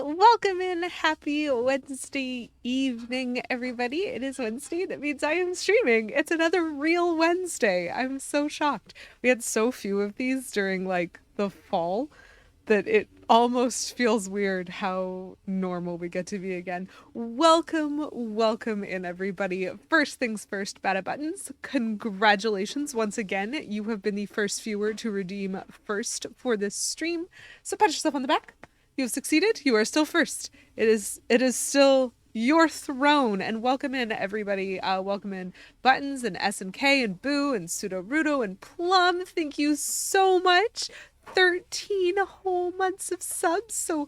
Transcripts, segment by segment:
Welcome in. Happy Wednesday evening, everybody. It is Wednesday. That means I am streaming. It's another real Wednesday. I'm so shocked. We had so few of these during like the fall that it almost feels weird how normal we get to be again. Welcome in, everybody. First things first, Bada Buttons. Congratulations once again. You have been the first viewer to redeem first for this stream. So pat yourself on the back. You have succeeded. You are still first. It is still your throne. And welcome in, everybody. Welcome in Buttons and SNK and Boo and Pseudo Rudo and Plum. Thank you so much. 13 whole months of subs. So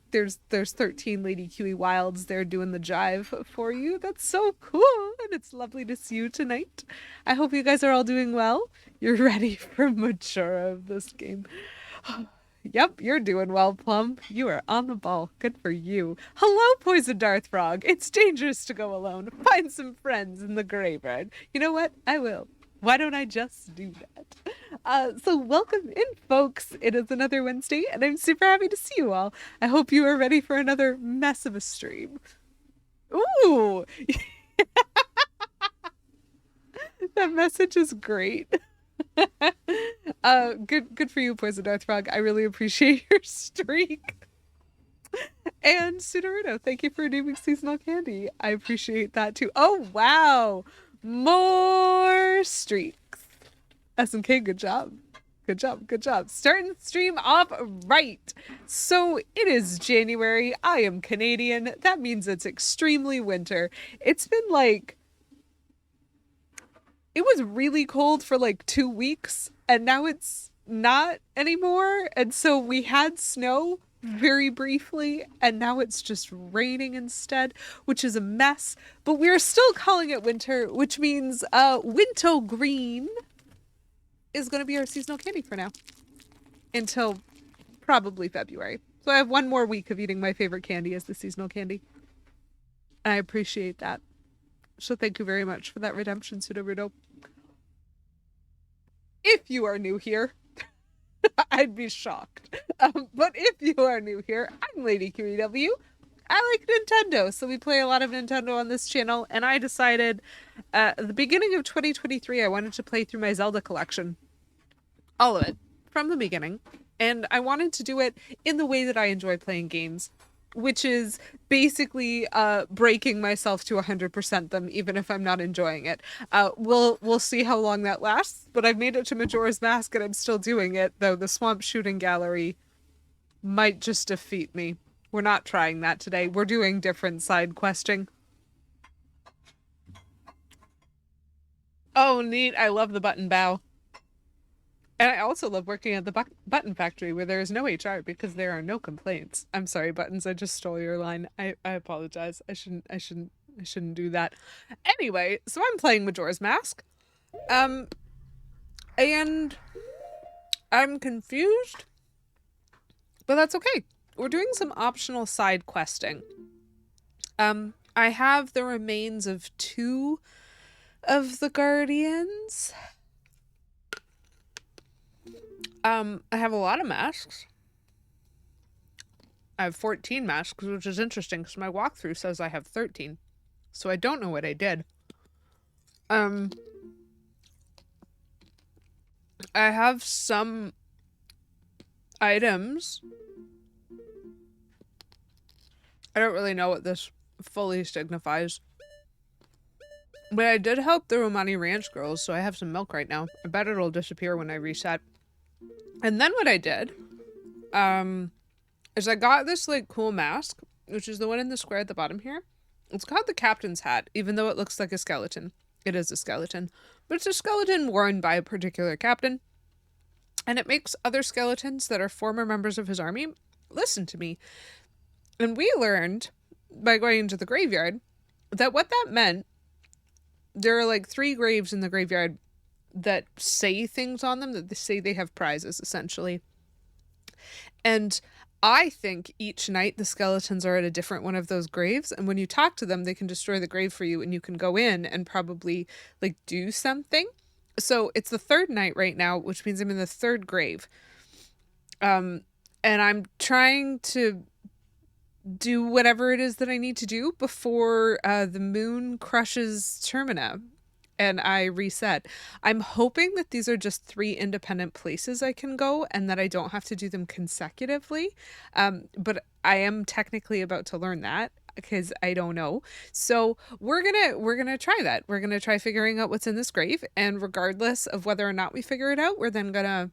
there's 13 Lady Kiwi Wilds there doing the jive for you. That's so cool, and it's lovely to see you tonight. I hope you guys are all doing well. You're ready for Majora of this game. Yep, you're doing well, Plum. You are on the ball. Good for you. Hello, Poison Darth Frog. It's dangerous to go alone. Find some friends in the graveyard. You know what? I will. Why don't I just do that? So welcome in, folks. It is another Wednesday, and I'm super happy to see you all. I hope you are ready for another mess of a stream. Ooh! That message is great. Good for you, Poison Darth Frog. I really appreciate your streak. And Sudaruto, thank you for redeeming seasonal candy. I appreciate that too. Oh wow, more streaks. SNK, good job. Good job. Starting the stream off right. So it is January. I am Canadian. That means it's extremely winter. It's been like, it was really cold for like 2 weeks, and now it's not anymore. And so we had snow very briefly, and now it's just raining instead, which is a mess. But we're still calling it winter, which means winter green is going to be our seasonal candy for now until probably February. So I have 1 more week of eating my favorite candy as the seasonal candy. I appreciate that. So thank you very much for that redemption, Sudarudo. If you are new here, I'd be shocked. But if you are new here, I'm Lady QEW. I like Nintendo, so we play a lot of Nintendo on this channel, and I decided at the beginning of 2023 I wanted to play through my Zelda collection. All of it, from the beginning. And I wanted to do it in the way that I enjoy playing games, which is basically breaking myself to 100% them, even if I'm not enjoying it. We'll see how long that lasts, but I've made it to Majora's Mask and I'm still doing it, though the Swamp Shooting Gallery might just defeat me. We're not trying that today. We're doing different side questing. Oh, neat. I love the button bow. And I also love working at the button factory where there is no HR because there are no complaints. I'm sorry, Buttons. I just stole your line. I apologize. I shouldn't do that. Anyway, so I'm playing Majora's Mask. And I'm confused, but that's okay. We're doing some optional side questing. I have the remains of 2 of the Guardians. I have a lot of masks. I have 14 masks, which is interesting because my walkthrough says I have 13. So I don't know what I did. I have some items. I don't really know what this fully signifies. But I did help the Romani Ranch girls, so I have some milk right now. I bet it'll disappear when I reset. And then what I did, is I got this, like, cool mask, which is the one in the square at the bottom here. It's called the Captain's Hat, even though it looks like a skeleton. It is a skeleton. But it's a skeleton worn by a particular captain. And it makes other skeletons that are former members of his army listen to me. And we learned, by going into the graveyard, that what that meant, there are, like, 3 graves in the graveyard that say things on them, that they say they have prizes, essentially. And I think each night the skeletons are at a different one of those graves, and when you talk to them, they can destroy the grave for you, and you can go in and probably, like, do something. So it's the 3rd night right now, which means I'm in the 3rd grave. And I'm trying to do whatever it is that I need to do before the moon crushes Termina and I reset. I'm hoping that these are just 3 independent places I can go and that I don't have to do them consecutively. But I am technically about to learn that because I don't know. So we're gonna try that. We're gonna try figuring out what's in this grave, and regardless of whether or not we figure it out, we're then gonna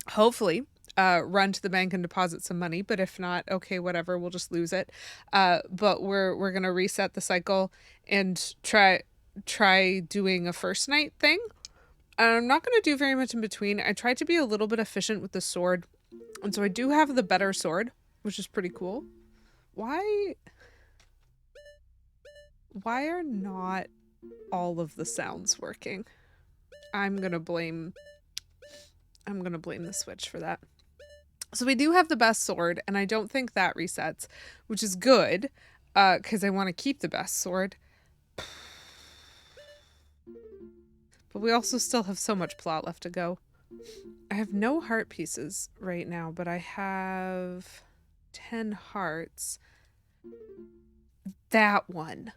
hopefully run to the bank and deposit some money. But if not, okay, whatever, we'll just lose it. But we're gonna reset the cycle and try doing a first night thing. I'm not gonna do very much in between. I tried to be a little bit efficient with the sword, and so I do have the better sword, which is pretty cool. Why are not all of the sounds working? I'm gonna blame the Switch for that. So we do have the best sword, and I don't think that resets, which is good, because I want to keep the best sword. But we also still have so much plot left to go. I have no heart pieces right now, but I have 10 hearts. That one.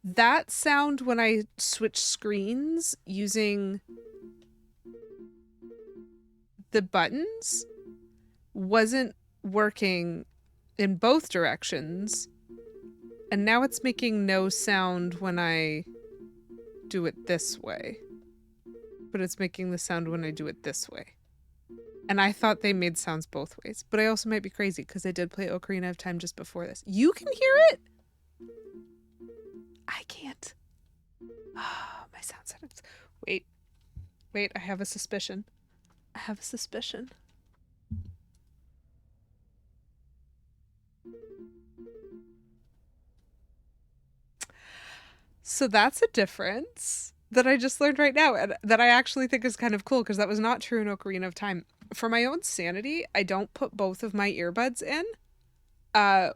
That sound when I switch screens using the buttons wasn't working in both directions, and now it's making no sound when I do it this way, but it's making the sound when I do it this way. And I thought they made sounds both ways, but I also might be crazy because I did play Ocarina of Time just before this. You can hear it? I can't. Oh, my sound settings. Wait, I have a suspicion. So that's a difference that I just learned right now, and that I actually think is kind of cool because that was not true in Ocarina of Time. For my own sanity, I don't put both of my earbuds in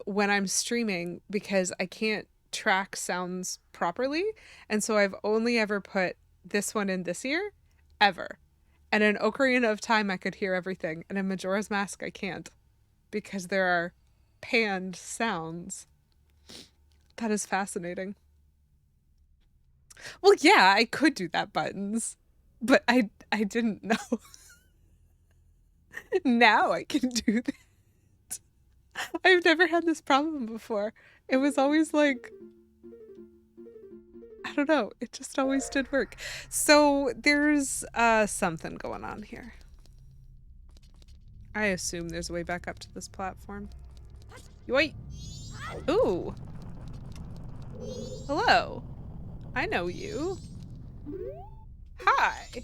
when I'm streaming because I can't track sounds properly, and so I've only ever put this one in this ear, ever. And in Ocarina of Time, I could hear everything, and in Majora's Mask, I can't because there are panned sounds. That is fascinating. Well, yeah, I could do that buttons, but I didn't know. Now I can do that. I've never had this problem before. It was always like, I don't know, it just always did work. So there's something going on here. I assume there's a way back up to this platform. Wait. Ooh. Hello. I know you. Hi.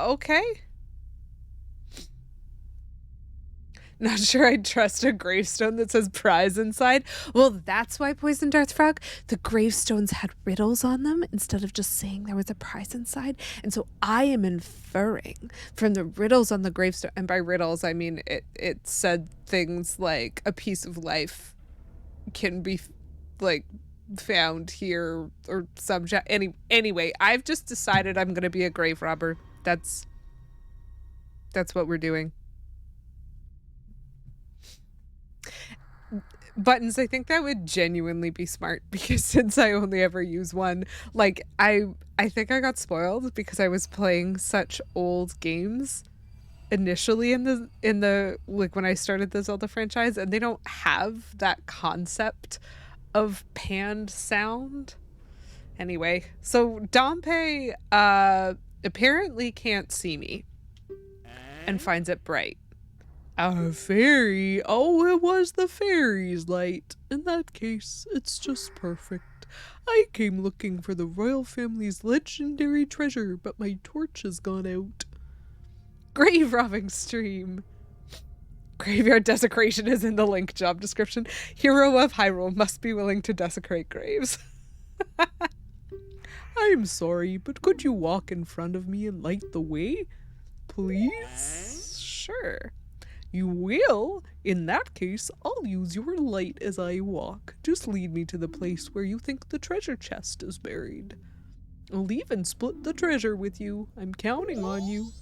Okay. Not sure I'd trust a gravestone that says prize inside. Well, that's why, Poison Darth Frog, the gravestones had riddles on them instead of just saying there was a prize inside. And so I am inferring from the riddles on the gravestone, and by riddles I mean it said things like a piece of life can be like found here or subject. Anyway, I've just decided I'm gonna be a grave robber. That's what we're doing. Buttons, I think that would genuinely be smart because since I only ever use one, like I think I got spoiled because I was playing such old games initially in the like when I started the Zelda franchise, and they don't have that concept of panned sound. Anyway, so Dompe apparently can't see me and finds it bright. A fairy? Oh, it was the fairy's light. In that case, it's just perfect. I came looking for the royal family's legendary treasure, but my torch has gone out. Grave robbing stream. Graveyard desecration is in the link job description. Hero of Hyrule must be willing to desecrate graves. I'm sorry, but could you walk in front of me and light the way? Please? Sure. You will? In that case, I'll use your light as I walk. Just lead me to the place where you think the treasure chest is buried. I'll even split the treasure with you. I'm counting on you.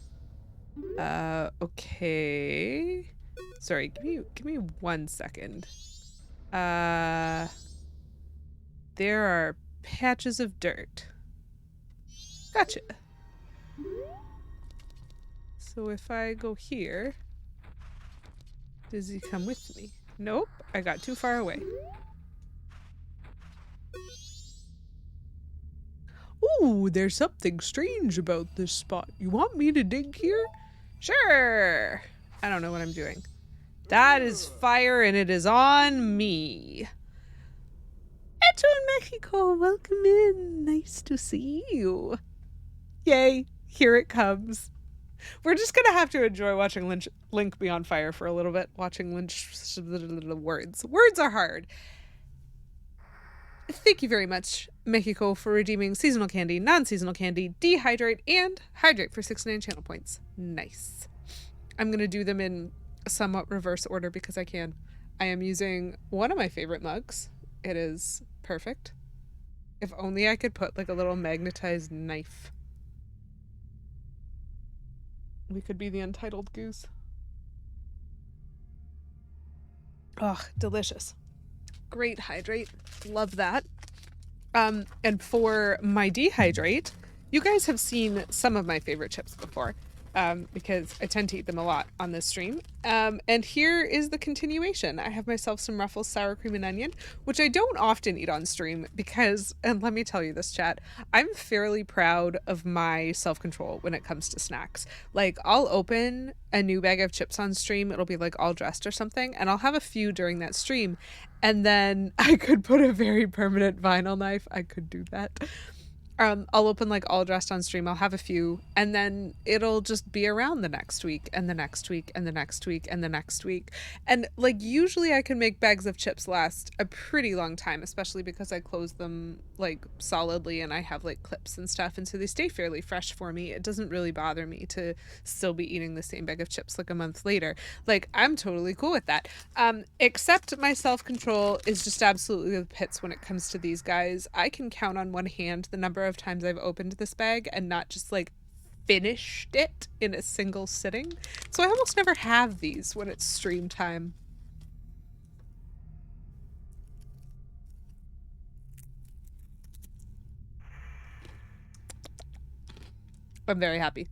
Okay. Sorry, give me 1 second. There are patches of dirt. Gotcha. So if I go here, does he come with me? Nope, I got too far away. Ooh, there's something strange about this spot. You want me to dig here? Sure. I don't know what I'm doing. That is fire and it is on me. Echo in Mexico, welcome in. Nice to see you. Yay, here it comes. We're just gonna have to enjoy watching Link be on fire for a little bit. Watching words. Words are hard. Thank you very much, Mexico, for redeeming seasonal candy, non-seasonal candy, dehydrate, and hydrate for 69 channel points. Nice. I'm gonna do them in somewhat reverse order because I can. I am using one of my favorite mugs. It is perfect. If only I could put like a little magnetized knife. We could be the Untitled Goose. Oh, delicious. Great hydrate. Love that. And for my dehydrate, you guys have seen some of my favorite chips before. Because I tend to eat them a lot on this stream. And here is the continuation. I have myself some Ruffles sour cream and onion, which I don't often eat on stream because, and let me tell you this, chat, I'm fairly proud of my self-control when it comes to snacks. Like, I'll open a new bag of chips on stream, it'll be like all dressed or something, and I'll have a few during that stream, and then I could put a very permanent vinyl knife. I could do that. I'll open like all dressed on stream. I'll have a few, and then it'll just be around the next week and the next week and the next week and the next week. And like usually I can make bags of chips last a pretty long time, especially because I close them like solidly and I have like clips and stuff. And so they stay fairly fresh for me. It doesn't really bother me to still be eating the same bag of chips like a month later. Like I'm totally cool with that. Except my self-control is just absolutely the pits when it comes to these guys. I can count on one hand the number of times I've opened this bag and not just like finished it in a single sitting. So I almost never have these when it's stream time. I'm very happy.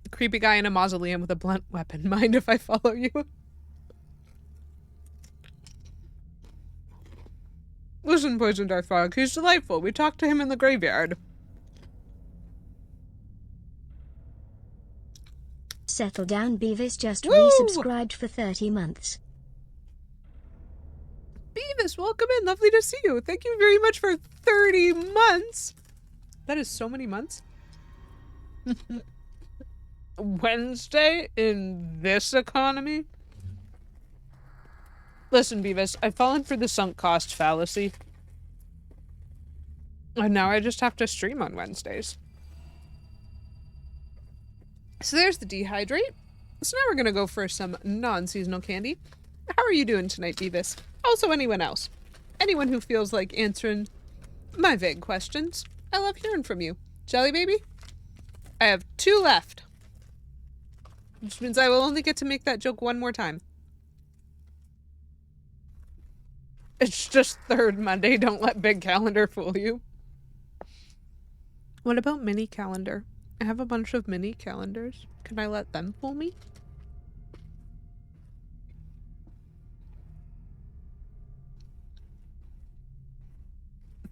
Creepy guy in a mausoleum with a blunt weapon. Mind if I follow you? Listen, Poison Darth Frog, he's delightful. We talked to him in the graveyard. Settle down, Beavis just resubscribed for 30 months. Beavis, welcome in. Lovely to see you. Thank you very much for 30 months. That is so many months. Wednesday in this economy? Listen, Beavis, I've fallen for the sunk cost fallacy. And now I just have to stream on Wednesdays. So there's the dehydrate. So now we're gonna go for some non-seasonal candy. How are you doing tonight, Beavis? Also anyone else. Anyone who feels like answering my vague questions. I love hearing from you. Jelly baby? I have 2 left. Which means I will only get to make that joke one more time. It's just third Monday. Don't let big calendar fool you. What about mini calendar? I have a bunch of mini calendars. Can I let them fool me?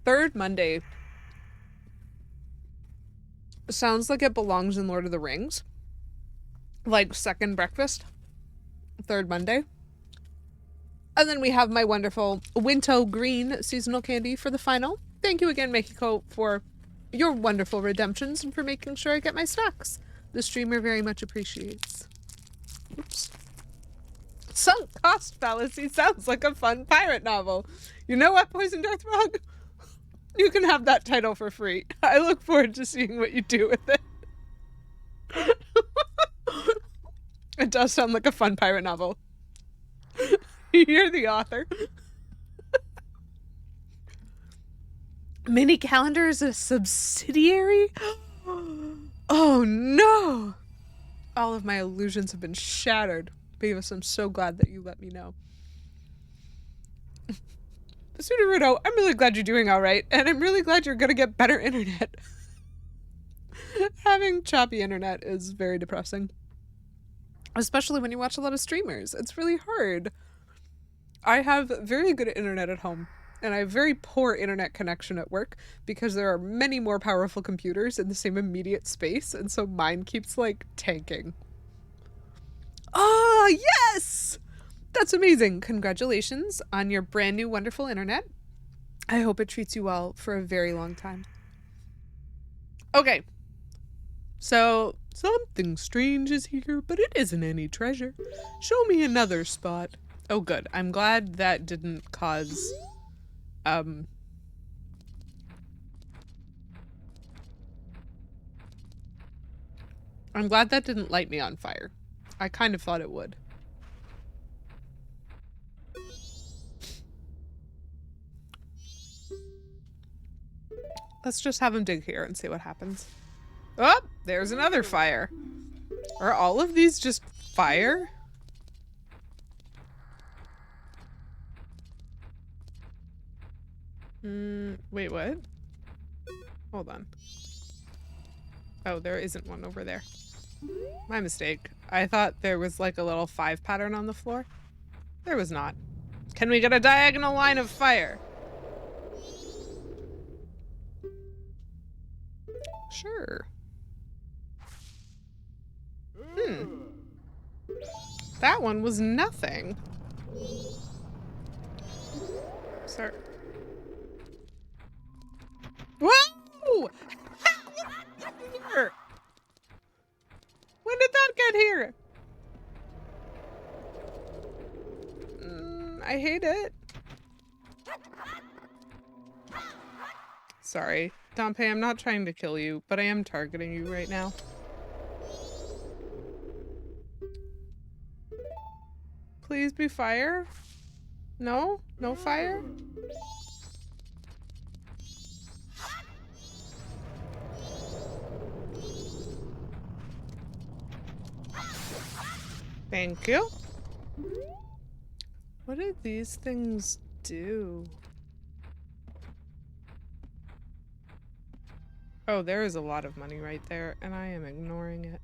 Third Monday sounds like it belongs in Lord of the Rings. Like second breakfast. Third Monday. And then we have my wonderful Winto Green seasonal candy for the final. Thank you again, Mexico, for your wonderful redemptions and for making sure I get my snacks. The streamer very much appreciates. Oops. Sunk cost fallacy sounds like a fun pirate novel. You know what, Poison Darth Frog? You can have that title for free. I look forward to seeing what you do with it. It does sound like a fun pirate novel. You're the author. Mini calendar is a subsidiary? Oh no! All of my illusions have been shattered. Beavis, I'm so glad that you let me know. Sudaruto, I'm really glad you're doing all right, and I'm really glad you're gonna get better internet. Having choppy internet is very depressing. Especially when you watch a lot of streamers. It's really hard. I have very good internet at home, and I have very poor internet connection at work because there are many more powerful computers in the same immediate space, and so mine keeps, like, tanking. Ah, yes! That's amazing. Congratulations on your brand new wonderful internet. I hope it treats you well for a very long time. Okay. So, something strange is here, but it isn't any treasure. Show me another spot. Oh, good. I'm glad that didn't cause, I'm glad that didn't light me on fire. I kind of thought it would. Let's just have him dig here and see what happens. Oh, there's another fire. Are all of these just fire? Wait, what? Hold on. Oh, there isn't one over there. My mistake. I thought there was like a little 5 pattern on the floor. There was not. Can we get a diagonal line of fire? Sure. That one was nothing. Sorry. Whoa! When did that get here? I hate it. Sorry. Dompe, I'm not trying to kill you, but I am targeting you right now. Please be fire? No? No fire? Thank you. What do these things do? Oh, there is a lot of money right there, and I am ignoring it.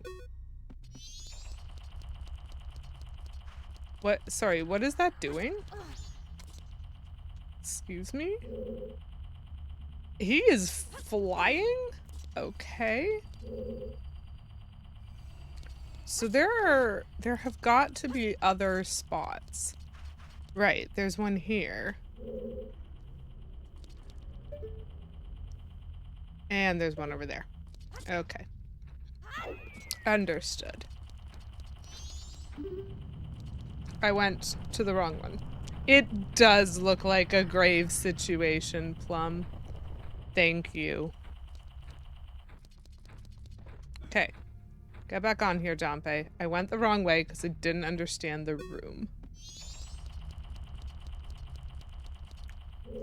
What? Sorry, what is that doing? Excuse me? He is flying? Okay. So there have got to be other spots. Right, there's one here. And there's one over there. Okay. Understood. I went to the wrong one. It does look like a grave situation, Plum. Thank you. Okay. Get back on here, Dompe. I went the wrong way because I didn't understand the room.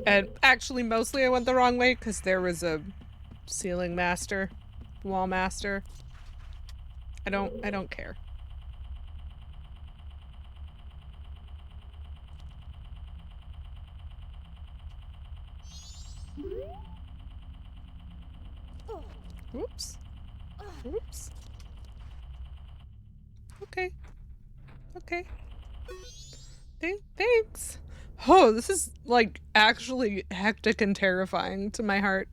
And actually, mostly I went the wrong way because there was a ceiling master, wall master. I don't care. Whoops. Whoops. Okay. Okay. Thanks. Oh, this is like actually hectic and terrifying to my heart.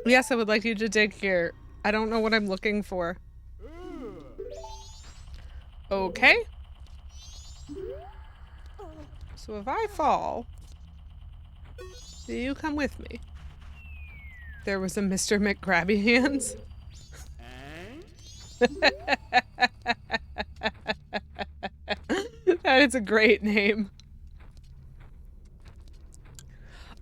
Yes, I would like you to dig here. I don't know what I'm looking for. Okay. So if I fall, do you come with me? There was a Mr. McGrabby Hands. That is a great name.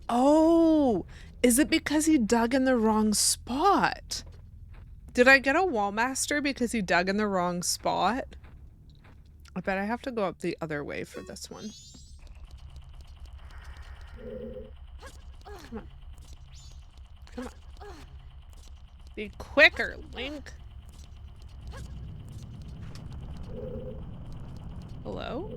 Oh, is it because he dug in the wrong spot? Did I get a wall master because he dug in the wrong spot? I bet I have to go up the other way for this one. Come on. Come on. Be quicker, Link. Hello?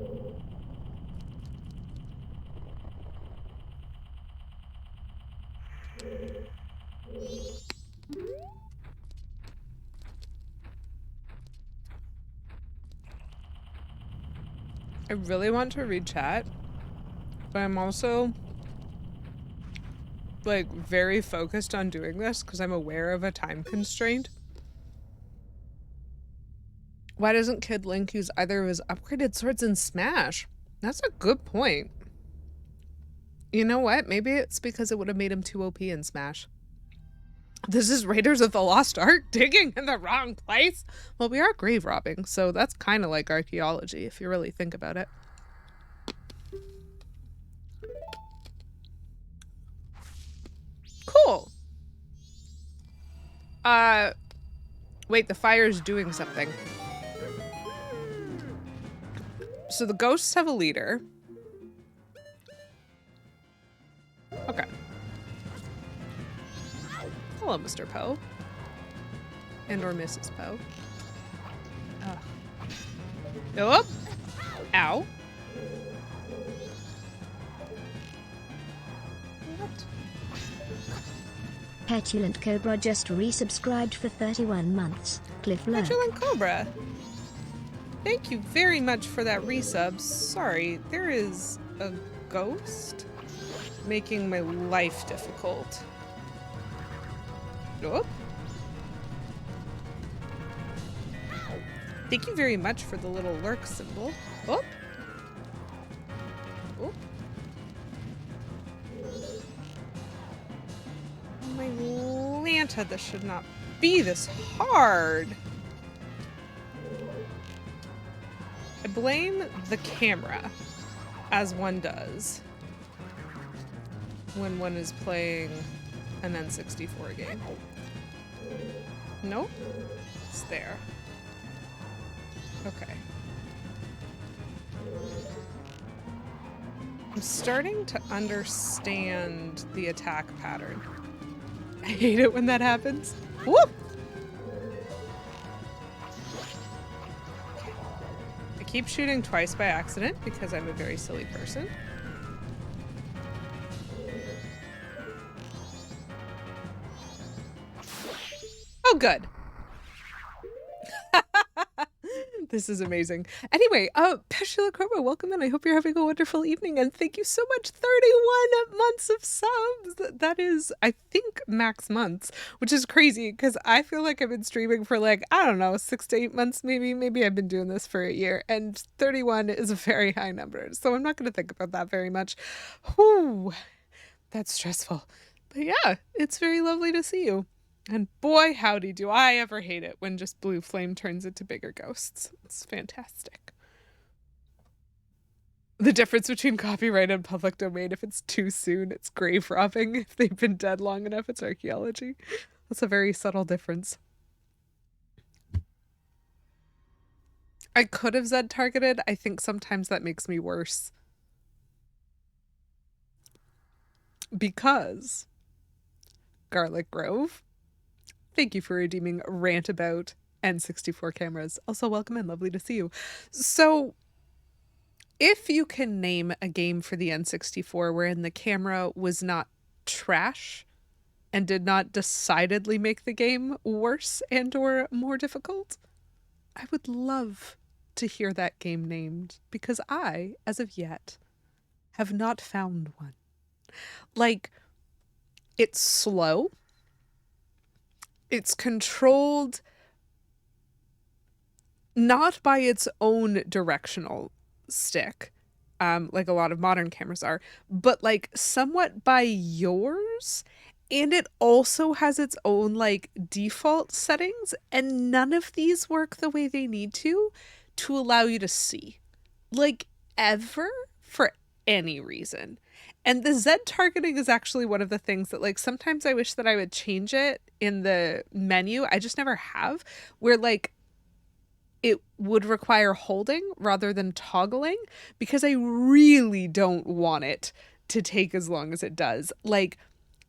I really want to read chat, but I'm also like very focused on doing this because I'm aware of a time constraint. Why doesn't Kid Link use either of his upgraded swords in Smash? That's a good point. You know what? Maybe it's because it would have made him too OP in Smash. This is Raiders of the Lost Ark digging in the wrong place. Well, we are grave robbing, so that's kind of like archaeology if you really think about it. Cool. Wait, the fire's doing something. So the ghosts have a leader. Okay. Hello, Mr. Poe. And or Mrs. Poe. Oh. Ow. What? Petulant Cobra just resubscribed for 31 months. Cliff Lurk. Petulant Cobra. Thank you very much for that resub. Sorry, there is a ghost making my life difficult. Oh. Thank you very much for the little lurk symbol. Oh. Oh. My Lanta, this should not be this hard. I blame the camera, as one does, when one is playing an N64 game. Nope. It's there. Okay. I'm starting to understand the attack pattern. I hate it when that happens. Whoop! I keep shooting twice by accident because I'm a very silly person. Oh, good. This is amazing. Anyway, Peshula Cobra, welcome in. I hope you're having a wonderful evening, and thank you so much. 31 months of subs. That is, I think, max months, which is crazy because I feel like I've been streaming for like, I don't know, 6 to 8 months maybe. Maybe I've been doing this for a year, and 31 is a very high number, so I'm not going to think about that very much. Whew, that's stressful. But yeah, it's very lovely to see you. And boy, howdy, do I ever hate it when just blue flame turns into bigger ghosts. It's fantastic. The difference between copyright and public domain, if it's too soon, it's grave robbing. If they've been dead long enough, it's archaeology. That's a very subtle difference. I could have Zed targeted. I think sometimes that makes me worse. Because Garlic Grove, thank you for redeeming Rant About N64 cameras. Also, welcome and lovely to see you. So, if you can name a game for the N64 wherein the camera was not trash and did not decidedly make the game worse and or more difficult, I would love to hear that game named because I, as of yet, have not found one. Like, it's slow. It's controlled not by its own directional stick, like a lot of modern cameras are, but like somewhat by yours. And it also has its own like default settings, and none of these work the way they need to allow you to see, like, ever, for any reason. And the Z targeting is actually one of the things that, like, sometimes I wish that I would change it in the menu. I just never have, where like it would require holding rather than toggling, because I really don't want it to take as long as it does. Like,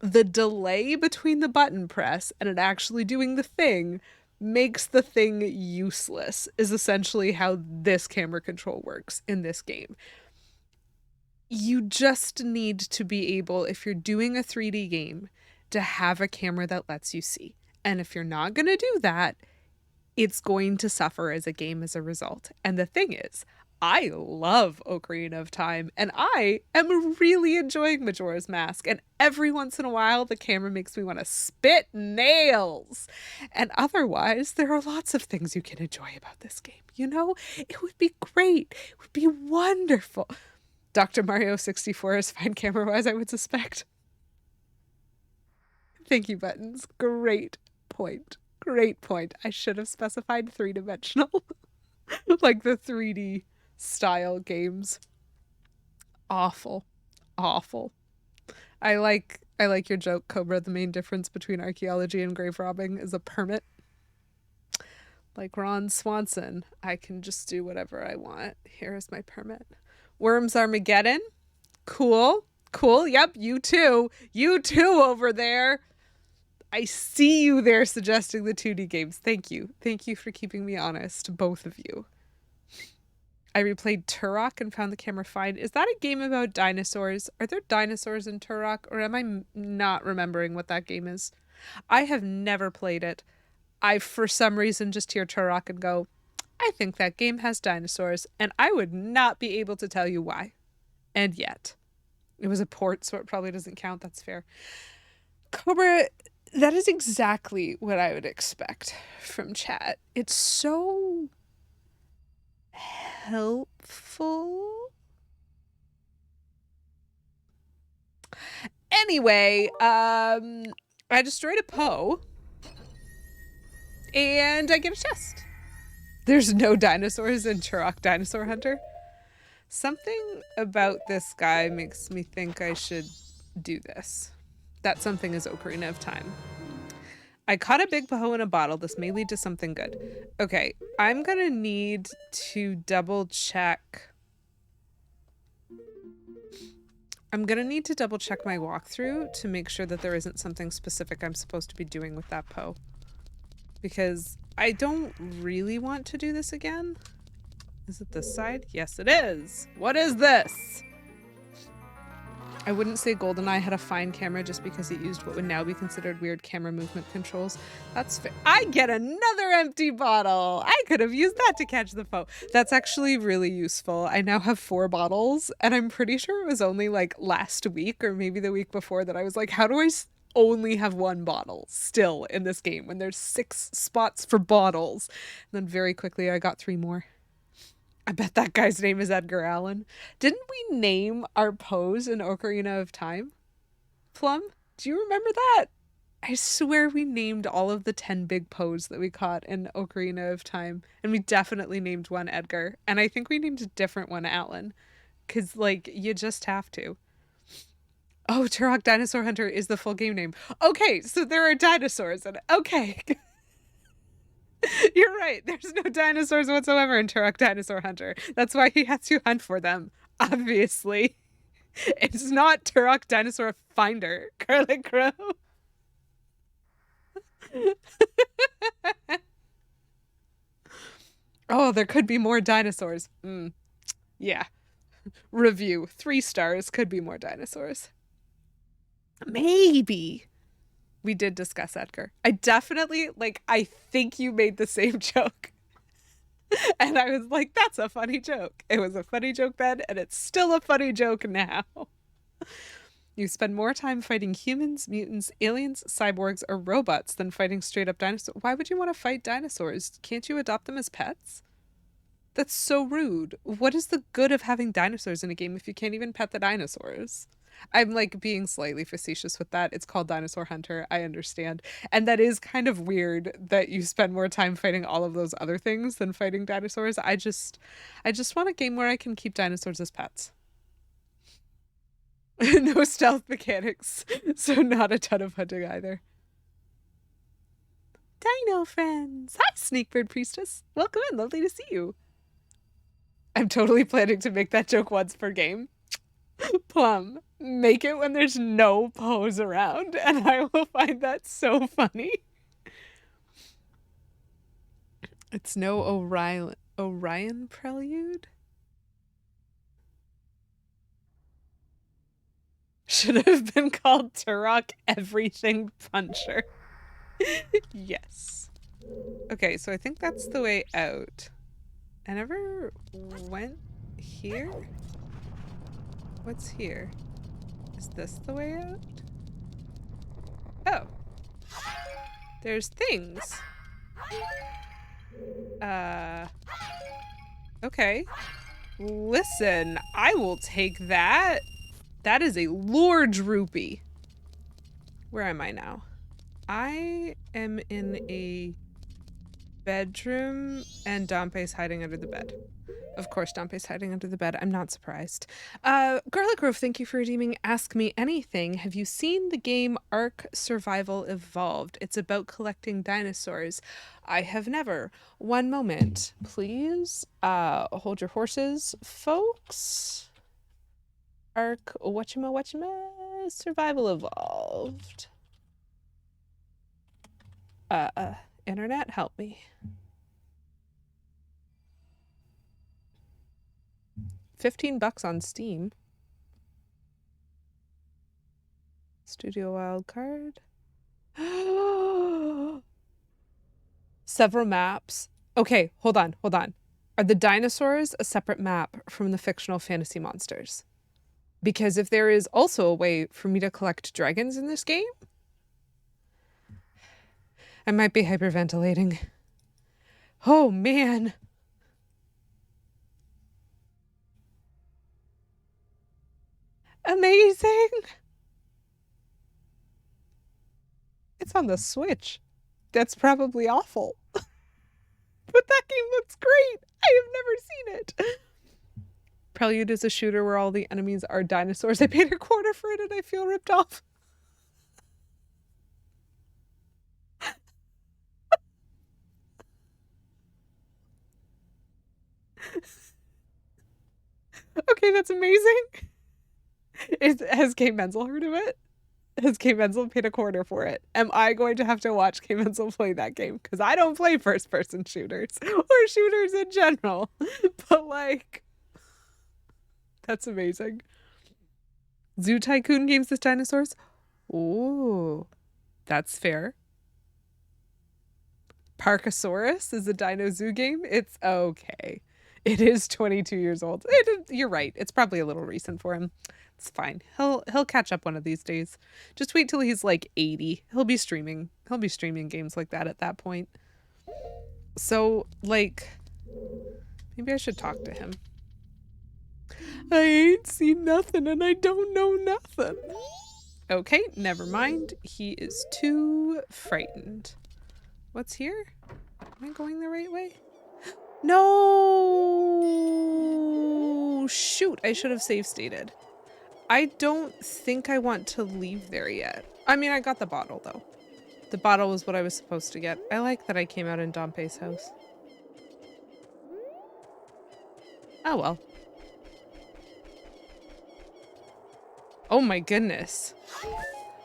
the delay between the button press and it actually doing the thing makes the thing useless is essentially how this camera control works in this game. You just need to be able, if you're doing a 3D game, to have a camera that lets you see. And if you're not going to do that, it's going to suffer as a game as a result. And the thing is, I love Ocarina of Time, and I am really enjoying Majora's Mask. And every once in a while, the camera makes me want to spit nails. And otherwise, there are lots of things you can enjoy about this game. You know, it would be great. It would be wonderful. Dr. Mario 64 is fine camera-wise, I would suspect. Thank you, Buttons. Great point. Great point. I should have specified 3-dimensional. Like the 3D style games. Awful. Awful. I like your joke, Cobra. The main difference between archaeology and grave robbing is a permit. Like Ron Swanson, I can just do whatever I want. Here is my permit. Worms Armageddon. Cool. Cool. Yep, you too. You too over there. I see you there suggesting the 2D games. Thank you. Thank you for keeping me honest, both of you. I replayed Turok and found the camera fine. Is that a game about dinosaurs? Are there dinosaurs in Turok, or am I not remembering what that game is? I have never played it. I, for some reason, just hear Turok and go, I think that game has dinosaurs, and I would not be able to tell you why. And yet. It was a port, so it probably doesn't count. That's fair. Cobra, that is exactly what I would expect from chat. It's so helpful. Anyway, I destroyed a Poe, and I get a chest. There's no dinosaurs in Turok Dinosaur Hunter. Something about this guy makes me think I should do this. That something is Ocarina of Time. I caught a big Poe in a bottle. This may lead to something good. Okay, I'm gonna need to double check. I'm gonna need to double check my walkthrough to make sure that there isn't something specific I'm supposed to be doing with that Poe. Because I don't really want to do this again. Is it this side? Yes, it is. What is this? I wouldn't say GoldenEye had a fine camera just because it used what would now be considered weird camera movement controls. That's fair. I get another empty bottle. I could have used that to catch the Poe. That's actually really useful. I now have 4 bottles, and I'm pretty sure it was only like last week or maybe the week before that I was like, how do I only have 1 bottle still in this game when there's 6 spots for bottles? And then very quickly I got 3 more. I bet that guy's name is Edgar Allan. Didn't we name our Poes in Ocarina of Time? Plum, do you remember that? I swear we named all of the 10 big Poes that we caught in Ocarina of Time. And we definitely named one Edgar. And I think we named a different one Allan. Because, like, you just have to. Oh, Turok Dinosaur Hunter is the full game name. Okay, so there are dinosaurs in it. Okay. You're right. There's no dinosaurs whatsoever in Turok Dinosaur Hunter. That's why he has to hunt for them. Obviously. It's not Turok Dinosaur Finder, Garlic Crow. Oh, there could be more dinosaurs. Yeah. Review. 3 stars. Could be more dinosaurs. Maybe. We did discuss Edgar. I definitely, like, I think you made the same joke. And I was like, that's a funny joke. It was a funny joke then, and it's still a funny joke now. You spend more time fighting humans, mutants, aliens, cyborgs, or robots than fighting straight up dinosaurs. Why would you want to fight dinosaurs? Can't you adopt them as pets? That's so rude. What is the good of having dinosaurs in a game if you can't even pet the dinosaurs? I'm like being slightly facetious with that. It's called Dinosaur Hunter. I understand. And that is kind of weird that you spend more time fighting all of those other things than fighting dinosaurs. I just want a game where I can keep dinosaurs as pets. No stealth mechanics, so not a ton of hunting either. Dino friends! Hi, Snakebird Priestess! Welcome in, lovely to see you. I'm totally planning to make that joke once per game. Plum, make it when there's no Poes around, and I will find that so funny. It's no Orion Prelude? Should have been called Turok Everything Puncher. Yes. Okay, so I think that's the way out. I never went here? What's here? Is this the way out? Oh. There's things. Okay. Listen, I will take that. That is a large rupee. Where am I now? I am in a bedroom and Dompe's hiding under the bed. Of course, Dompe's hiding under the bed. I'm not surprised. Garlic Grove, thank you for redeeming Ask Me Anything. Have you seen the game Ark Survival Evolved? It's about collecting dinosaurs. I have never. One moment, please. Hold your horses, folks. Ark, whatchama, Survival Evolved. Internet, help me. $15 on Steam. Studio wildcard. Several maps. Okay, hold on. Are the dinosaurs a separate map from the fictional fantasy monsters? Because if there is also a way for me to collect dragons in this game, I might be hyperventilating. Oh, man. Amazing. It's on the Switch. That's probably awful. But that game looks great. I have never seen it. Prelude is a shooter where all the enemies are dinosaurs. I paid $25 for it and I feel ripped off. Okay, that's amazing. Has Kate Menzel heard of it? Has Kate Menzel paid $25 for it? Am I going to have to watch Kate Menzel play that game? Because I don't play first-person shooters or shooters in general. But like, that's amazing. Zoo Tycoon games with dinosaurs? Ooh, that's fair. Parkasaurus is a Dino Zoo game. It's okay. It is 22 years old. You're right. It's probably a little recent for him. It's fine. He'll catch up one of these days. Just wait till he's like 80. He'll be streaming games like that at that point. So, like, maybe I should talk to him. I ain't seen nothing and I don't know nothing. Okay, never mind. He is too frightened. What's here? Am I going the right way? No! Shoot, I should have save stated. I don't think I want to leave there yet. I mean, I got the bottle, though. The bottle was what I was supposed to get. I like that I came out in Dompe's house. Oh, well. Oh my goodness.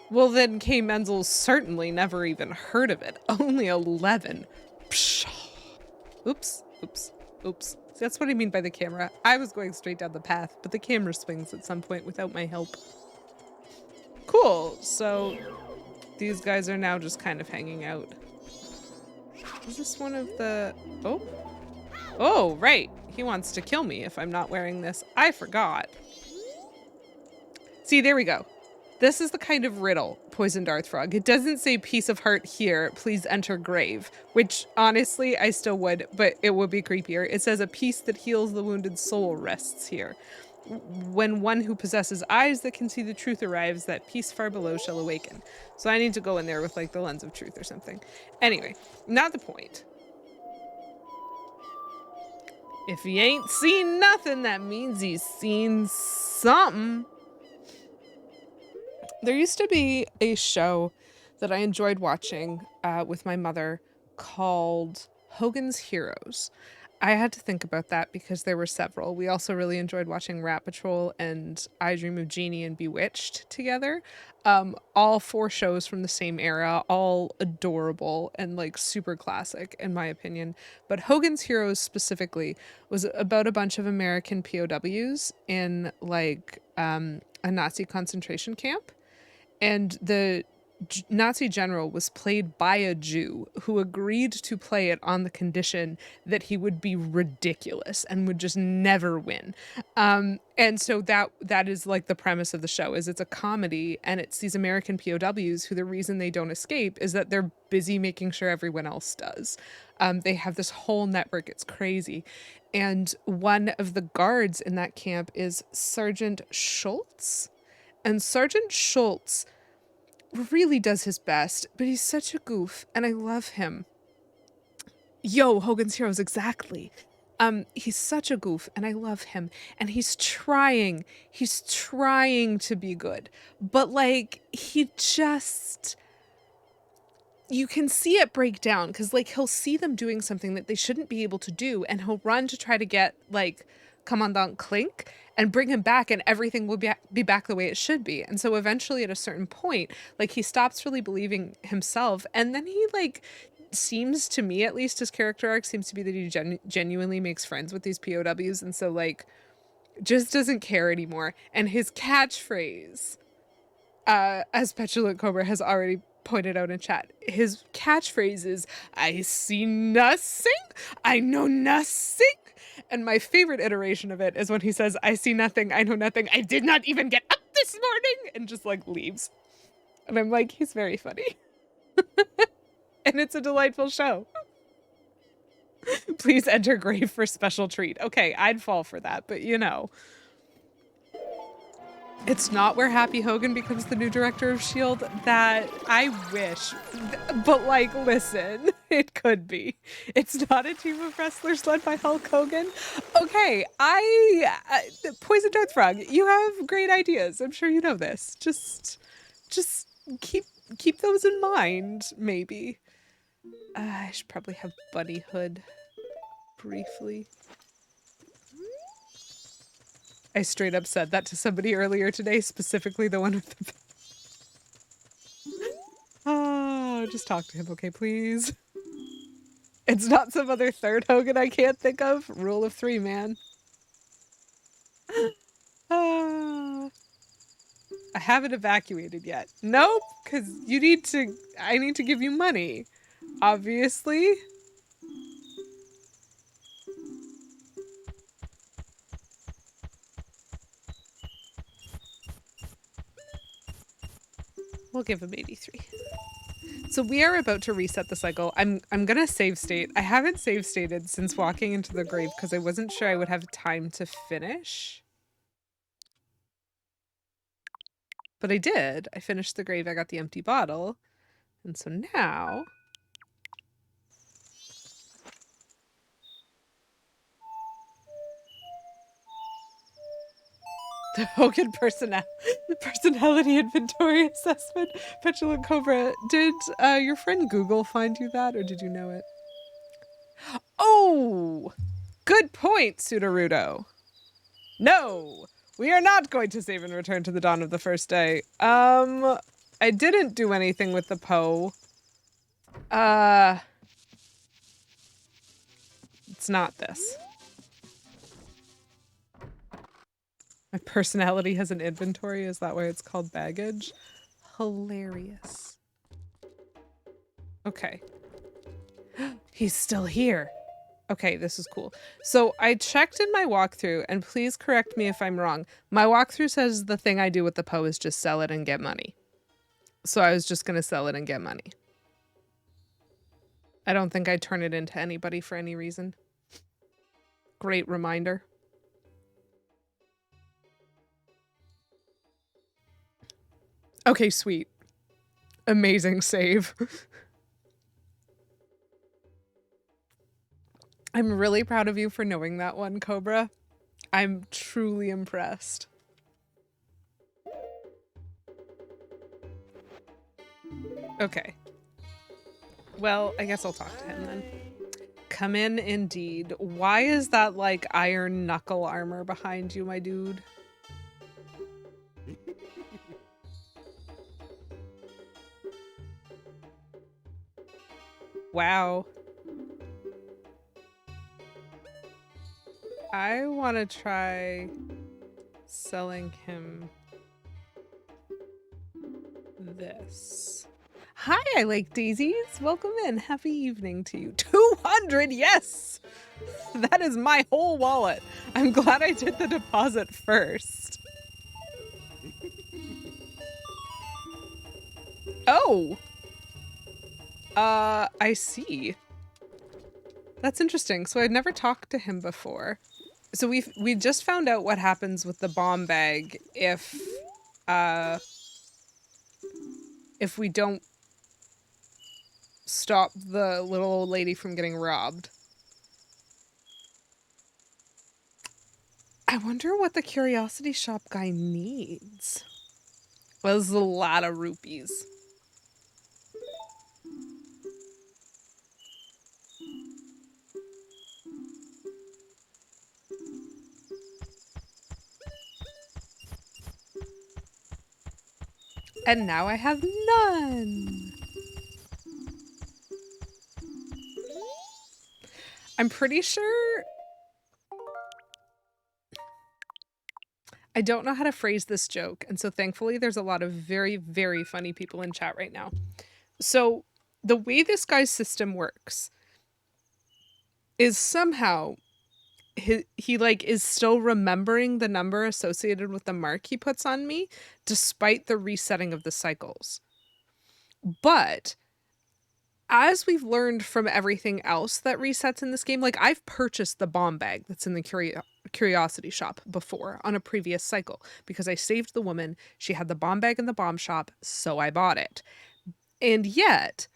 Well, then Kay Menzel's certainly never even heard of it. Only 11. Psh. Oops. That's what I mean by the camera. I was going straight down the path, but the camera swings at some point without my help. Cool. So these guys are now just kind of hanging out. Is this one of the... Oh, right. He wants to kill me if I'm not wearing this. I forgot. See, there we go. This is the kind of riddle, Poisoned Arthrog. It doesn't say piece of heart here, please enter grave, which honestly I still would, but it would be creepier. It says a piece that heals the wounded soul rests here. When one who possesses eyes that can see the truth arrives, that piece far below shall awaken. So I need to go in there with like the lens of truth or something. Anyway, not the point. If he ain't seen nothing, that means he's seen something. There used to be a show that I enjoyed watching with my mother called Hogan's Heroes. I had to think about that because there were several. We also really enjoyed watching Rat Patrol and I Dream of Jeannie and Bewitched together. All four shows from the same era, all adorable and like super classic in my opinion. But Hogan's Heroes specifically was about a bunch of American POWs in like a Nazi concentration camp, and the Nazi general was played by a Jew who agreed to play it on the condition that he would be ridiculous and would just never win. And so that is like the premise of the show, is it's a comedy and it's these American POWs who the reason they don't escape is that they're busy making sure everyone else does. They have this whole network. It's crazy. And one of the guards in that camp is Sergeant Schultz. And Sergeant Schultz really does his best, but he's such a goof, and I love him. Yo, Hogan's Heroes, exactly. He's such a goof, and I love him, and he's trying to be good, but like he just, you can see it break down because like he'll see them doing something that they shouldn't be able to do, and he'll run to try to get like Commandant Klink and bring him back, and everything will be back the way it should be. And so eventually at a certain point, like he stops really believing himself, and then he like seems, to me at least, his character arc seems to be that he genuinely makes friends with these POWs, and so like just doesn't care anymore. And his catchphrase, as Petulant Cobra has already pointed out in chat, his catchphrase is, "I see nothing, I know nothing." And my favorite iteration of it is when he says, "I see nothing, I know nothing, I did not even get up this morning," and just like leaves. And I'm like, he's very funny. And it's a delightful show. Please enter grave for special treat. Okay, I'd fall for that, but you know. It's not where Happy Hogan becomes the new director of S.H.I.E.L.D. That I wish. But, like, listen, it could be. It's not a team of wrestlers led by Hulk Hogan. Okay, Poison Darth Frog, you have great ideas. I'm sure you know this. Just keep those in mind, maybe. I should probably have Bunny Hood briefly. I straight up said that to somebody earlier today, specifically the one with the... Oh, just talk to him, okay, please? It's not some other third Hogan I can't think of. Rule of 3, man. I haven't evacuated yet. Nope, because I need to give you money, obviously. We'll give him 83. So we are about to reset the cycle. I'm gonna save state. I haven't save stated since walking into the grave because I wasn't sure I would have time to finish. But I did. I finished the grave. I got the empty bottle. And so now... the Hogan personality inventory assessment. Petulant Cobra, did your friend Google find you that, or did you know it? Oh! Good point, Sudarudo. No! We are not going to save and return to the dawn of the first day. I didn't do anything with the Poe. It's not this. My personality has an inventory. Is that why it's called baggage? Hilarious. Okay. He's still here. Okay, this is cool. So I checked in my walkthrough, and please correct me if I'm wrong. My walkthrough says the thing I do with the Poe is just sell it and get money. So I was just going to sell it and get money. I don't think I'd turn it into anybody for any reason. Great reminder. Okay, sweet. Amazing save. I'm really proud of you for knowing that one, Cobra. I'm truly impressed. Okay. Well, I guess I'll talk to him then. Come in indeed. Why is that like iron knuckle armor behind you, my dude? Wow. I want to try selling him this. Hi, I like daisies. Welcome in. Happy evening to you. 200, yes! That is my whole wallet. I'm glad I did the deposit first. Oh! I see. That's interesting. So I'd never talked to him before. So we just found out what happens with the bomb bag if we don't stop the little old lady from getting robbed. I wonder what the curiosity shop guy needs. Well, this is a lot of rupees. And now I have none. I'm pretty sure... I don't know how to phrase this joke, and so thankfully there's a lot of very, very funny people in chat right now. So the way this guy's system works is somehow he like is still remembering the number associated with the mark he puts on me despite the resetting of the cycles. But as we've learned from everything else that resets in this game, like I've purchased the bomb bag that's in the curiosity shop before on a previous cycle because I saved the woman. She had the bomb bag in the bomb shop, so I bought it. And yet,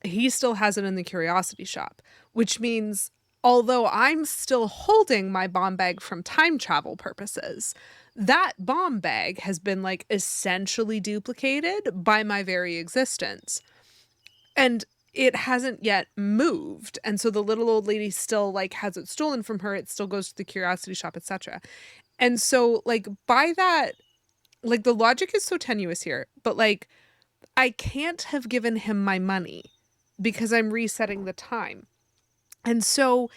he still has it in the curiosity shop, which means although I'm still holding my bomb bag from time travel purposes, that bomb bag has been like essentially duplicated by my very existence. And it hasn't yet moved. And so the little old lady still like has it stolen from her. It still goes to the curiosity shop, etc. And so like by that, like the logic is so tenuous here, but like I can't have given him my money because I'm resetting the time. And so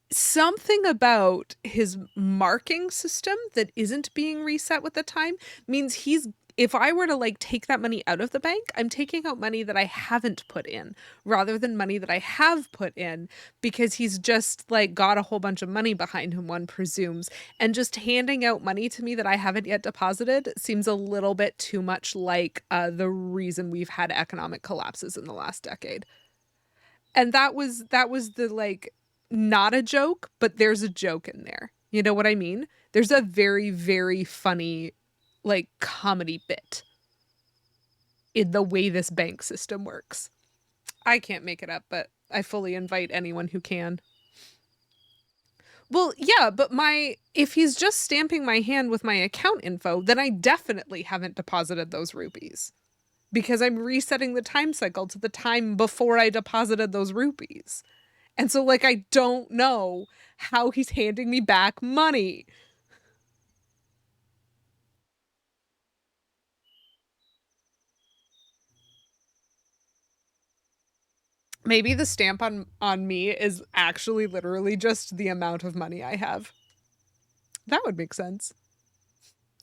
something about his marking system that isn't being reset with the time means if I were to like take that money out of the bank, I'm taking out money that I haven't put in rather than money that I have put in because he's just like got a whole bunch of money behind him, one presumes, and just handing out money to me that I haven't yet deposited seems a little bit too much like the reason we've had economic collapses in the last decade. And that was the like not a joke, but there's a joke in there. You know what I mean? There's a very, very funny like comedy bit in the way this bank system works. I can't make it up, but I fully invite anyone who can. Well, yeah, but if he's just stamping my hand with my account info, then I definitely haven't deposited those rupees because I'm resetting the time cycle to the time before I deposited those rupees. And so like I don't know how he's handing me back money. Maybe the stamp on me is actually literally just the amount of money I have. That would make sense.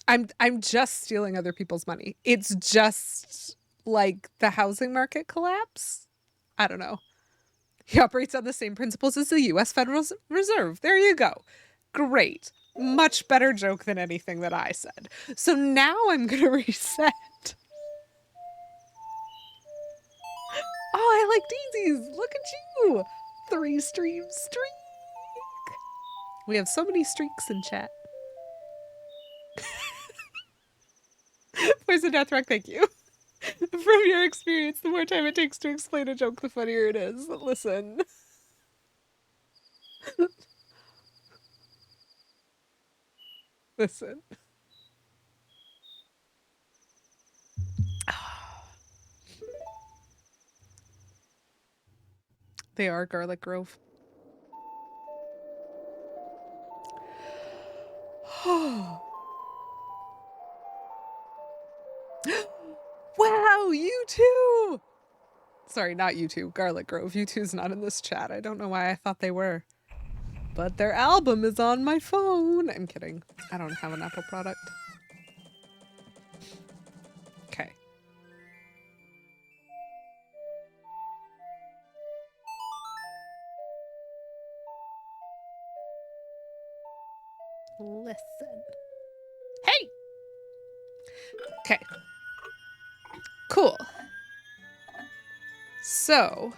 I'm just stealing other people's money. It's just like the housing market collapse. I don't know. He operates on the same principles as the US Federal Reserve. There you go. Great. Much better joke than anything that I said. So now I'm going to reset. Oh, I like daisies. Look at you. 3 stream streak. We have so many streaks in chat. Poison Death Rock, thank you. From your experience, the more time it takes to explain a joke, the funnier it is. Listen. Listen. They are Garlic Grove. Wow, you too! Sorry, not you two, Garlic Grove. You two's not in this chat. I don't know why I thought they were. But their album is on my phone. I'm kidding. I don't have an Apple product. Okay. Listen. Hey! Okay. Cool. So,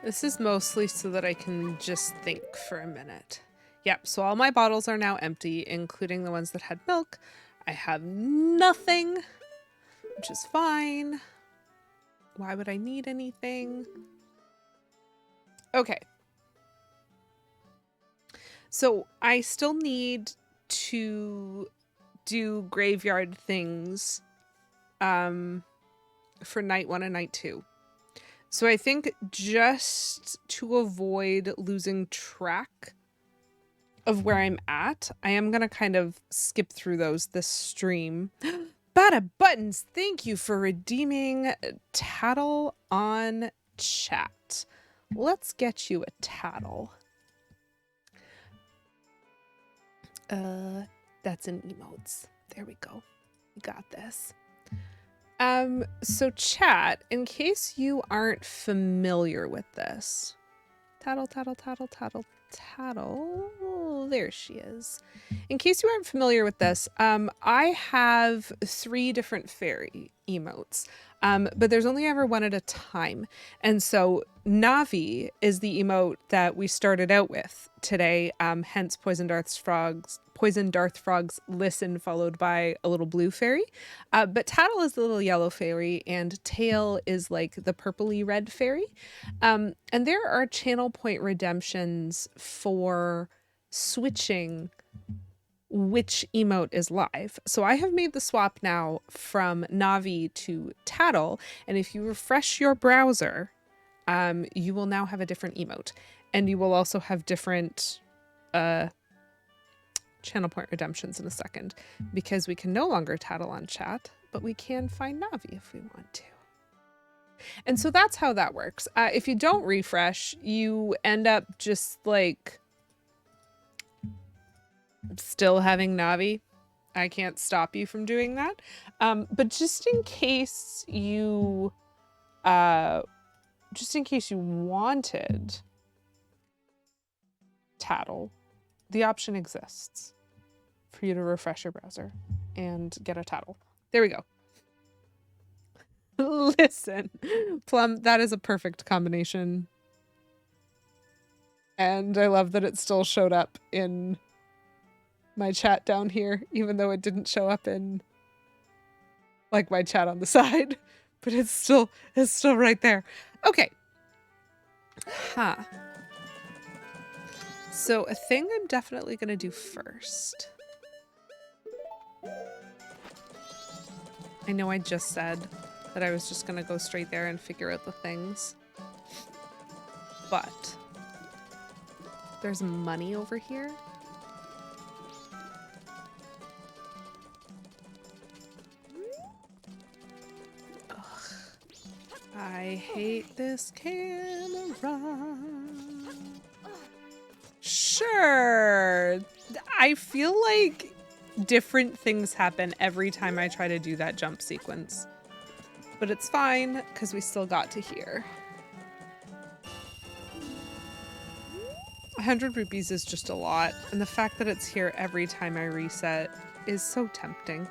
this is mostly so that I can just think for a minute. Yep, so all my bottles are now empty, including the ones that had milk. I have nothing, which is fine. Why would I need anything? Okay. So I still need to do graveyard things for night 1 and night 2. So I think just to avoid losing track of where I'm at, I am going to kind of skip through those this stream. Bada Buttons, thank you for redeeming Tattle on chat. Let's get you a tattle. That's in emotes. There we go. We got this. So chat, in case you aren't familiar with this, tattle, tattle, tattle, tattle, tattle. Oh, there she is. In case you aren't familiar with this, I have 3 different fairy emotes, but there's only ever one at a time. And so Navi is the emote that we started out with today, hence Poison Darth Frog's listen followed by a little blue fairy. But Tattle is the little yellow fairy and Tail is like the purpley red fairy. And there are channel point redemptions for switching which emote is live. So I have made the swap now from Navi to Tattle, and if you refresh your browser, you will now have a different emote, and you will also have different channel point redemptions in a second, because we can no longer tattle on chat, but we can find Navi if we want to. And so that's how that works. If you don't refresh, you end up just like still having Navi. I can't stop you from doing that. But just in case you wanted tattle, the option exists for you to refresh your browser and get a tattle. There we go. Listen, Plum, that is a perfect combination. And I love that it still showed up in my chat down here, even though it didn't show up in like my chat on the side, but it's still right there. Okay. Huh. So a thing I'm definitely going to do first. I know I just said that I was just going to go straight there and figure out the things, but there's money over here. Ugh. I hate this camera. Sure. I feel like different things happen every time I try to do that jump sequence. But it's fine, because we still got to here. 100 rupees is just a lot, and the fact that it's here every time I reset is so tempting.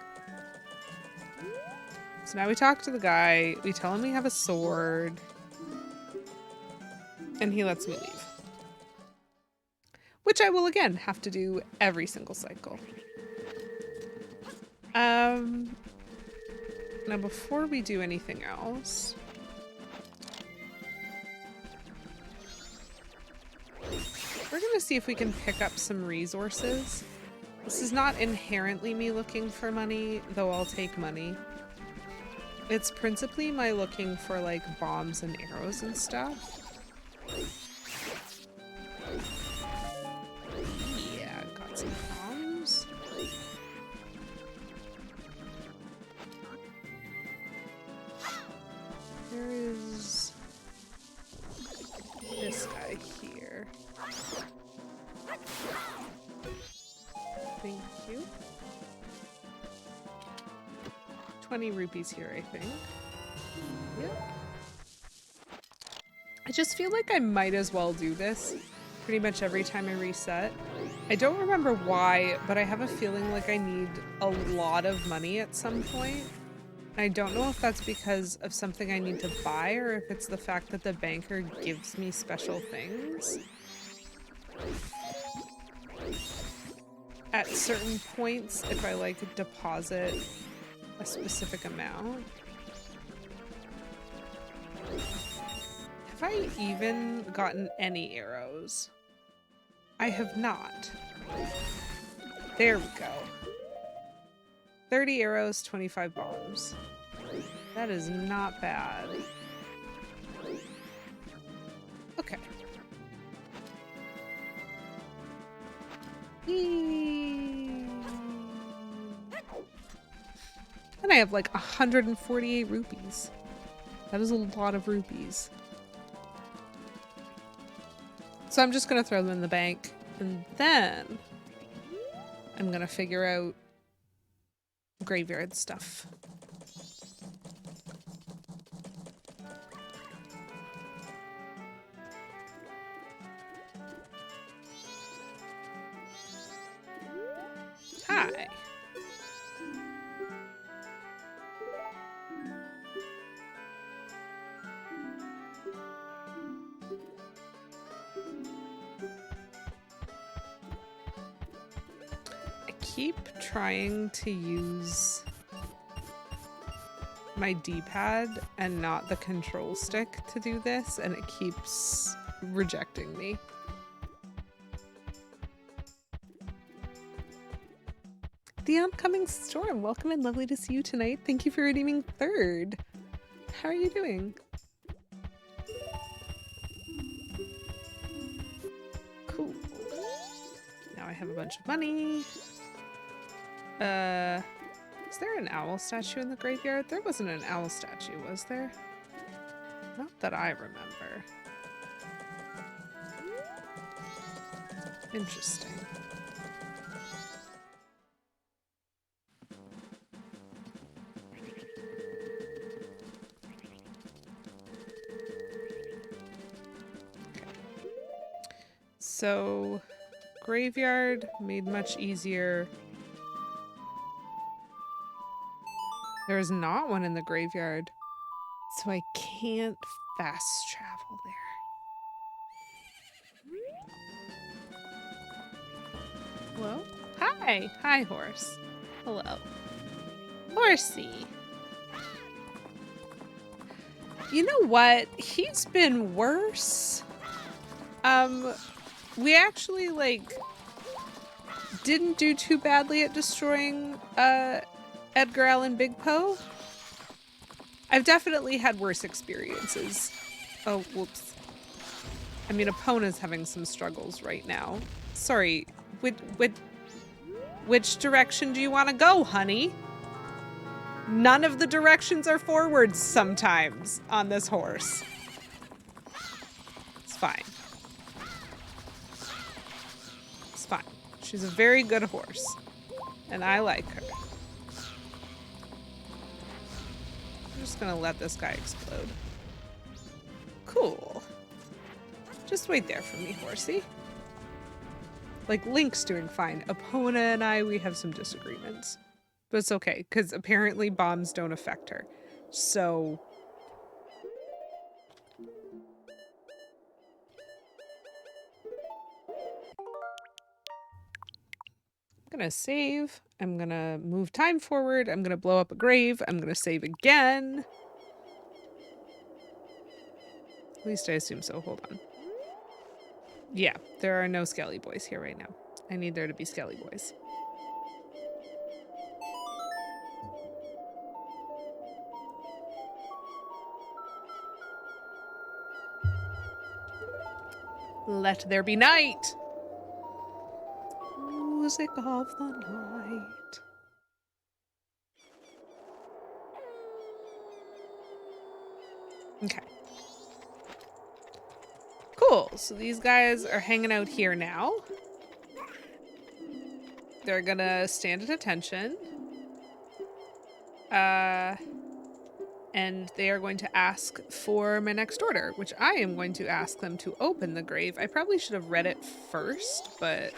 So now we talk to the guy, we tell him we have a sword, and he lets me leave. Which I will again have to do every single cycle. Now before we do anything else, we're gonna see if we can pick up some resources. This is not inherently me looking for money, though I'll take money. It's principally my looking for like bombs and arrows and stuff. Yeah, got some bombs. There is this guy here. Thank you. 20 rupees here, I think. Yep. I just feel like I might as well do this pretty much every time I reset. I don't remember why, but I have a feeling like I need a lot of money at some point. I don't know if that's because of something I need to buy or if it's the fact that the banker gives me special things at certain points if I like deposit a specific amount. Have I even gotten any arrows? I have not. There we go. 30 arrows, 25 bombs. That is not bad. Okay. And I have like 148 rupees. That is a lot of rupees. So I'm just gonna throw them in the bank, and then I'm gonna figure out graveyard stuff. Hi. I keep trying to use my D-pad and not the control stick to do this, and it keeps rejecting me. The oncoming storm, welcome and lovely to see you tonight. Thank you for redeeming third. How are you doing? Cool. Now I have a bunch of money. Is there an owl statue in the graveyard? There wasn't an owl statue, was there? Not that I remember. Interesting. So, graveyard made much easier. There is not one in the graveyard, so I can't fast travel there. Hello? Hi! Hi, horse. Hello. Horsey. You know what? He's been worse. We actually, like, didn't do too badly at destroying, Edgar Allan Big Poe. I've definitely had worse experiences. Oh, whoops. I mean, Epona's having some struggles right now. Sorry, which direction do you want to go, honey? None of the directions are forwards sometimes on this horse. It's fine. It's fine. She's a very good horse, and I like her. I'm just gonna let this guy explode. Cool. Just wait there for me, horsey. Like, Link's doing fine. Epona and I, we have some disagreements. But it's okay, because apparently bombs don't affect her. So... I'm gonna save. I'm gonna move time forward. I'm gonna blow up a grave. I'm gonna save again. At least I assume so. Hold on. Yeah, there are no Skelly boys here right now. I need there to be Skelly boys. Let there be night. Music of the night. Okay. Cool. So these guys are hanging out here now. They're gonna stand at attention. And they are going to ask for my next order, which I am going to ask them to open the grave. I probably should have read it first, but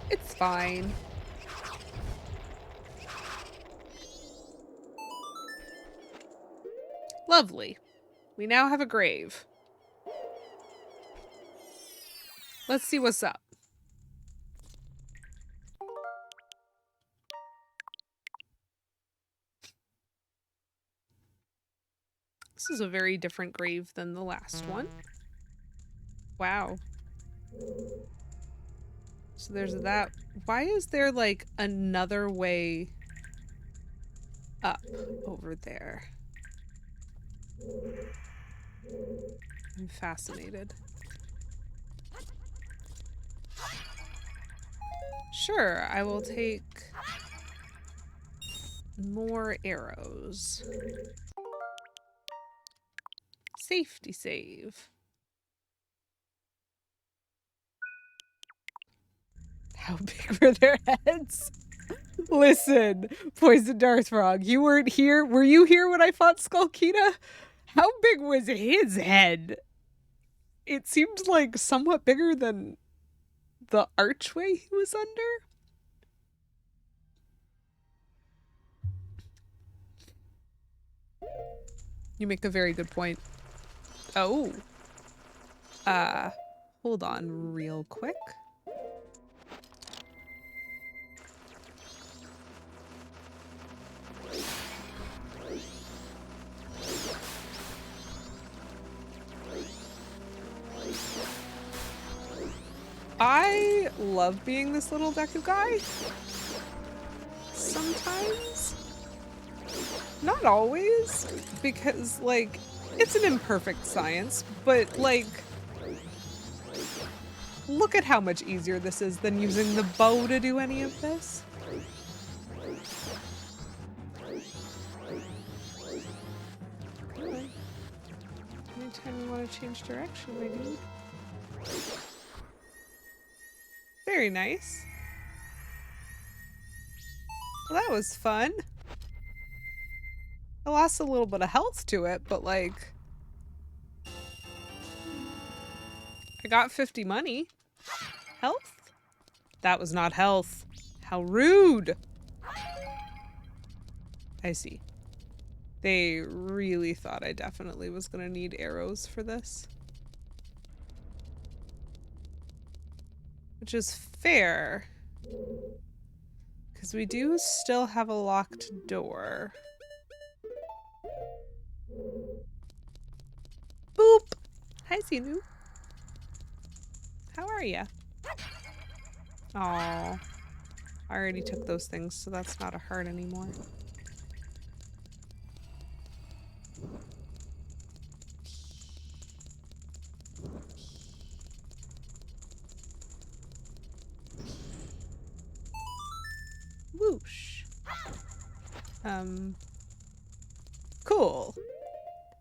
it's fine. Lovely. We now have a grave. Let's see what's up. This is a very different grave than the last one. Wow. So there's that. Why is there like another way up over there? I'm fascinated. Sure, I will take more arrows. Safety save. How big were their heads? Listen, Poison Darth Frog, you weren't here. Were you here when I fought Skullkita? How big was his head? It seemed like somewhat bigger than the archway he was under. You make a very good point. Oh. Hold on real quick. I love being this little Deku guy. Sometimes. Not always, because, like, it's an imperfect science, but, like, look at how much easier this is than using the bow to do any of this. Anytime you want to change direction, my dude. Very nice. Well, that was fun. I lost a little bit of health to it, but like... I got 50 money. Health? That was not health. How rude! I see. They really thought I definitely was gonna need arrows for this. Which is fair. Because we do still have a locked door. Boop! Hi, Xenu. How are ya? Aw. I already took those things, so that's not a heart anymore. Whoosh. Cool.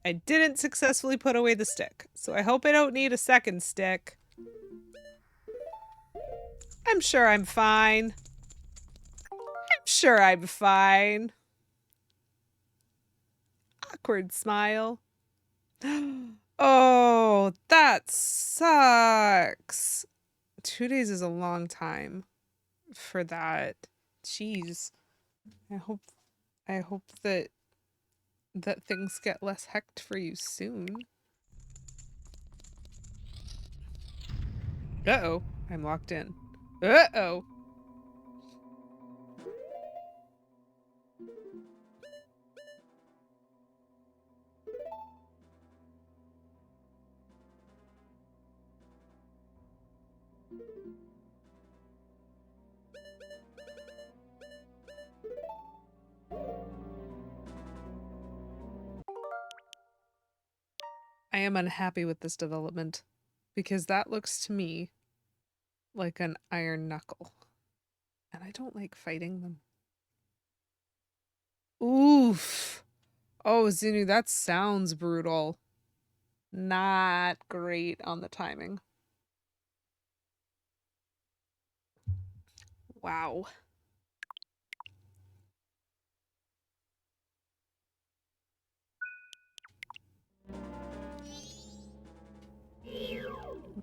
I didn't successfully put away the stick, so I hope I don't need a second stick. I'm sure I'm fine. I'm sure I'm fine. Awkward smile. Oh, that sucks. 2 days is a long time for that. Jeez. I hope that things get less hectic for you soon. Uh-oh. I'm locked in. Uh-oh. I am unhappy with this development. Because that looks to me like an iron knuckle. And I don't like fighting them. Oof. Oh, Zinu, that sounds brutal. Not great on the timing. Wow.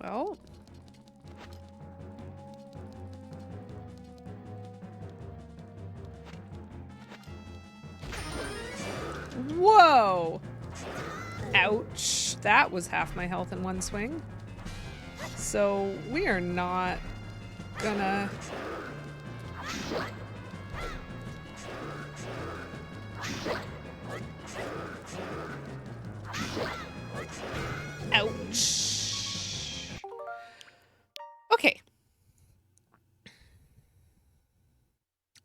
Well. Whoa! Ouch. That was half my health in one swing. So we are not gonna... Ouch. Okay.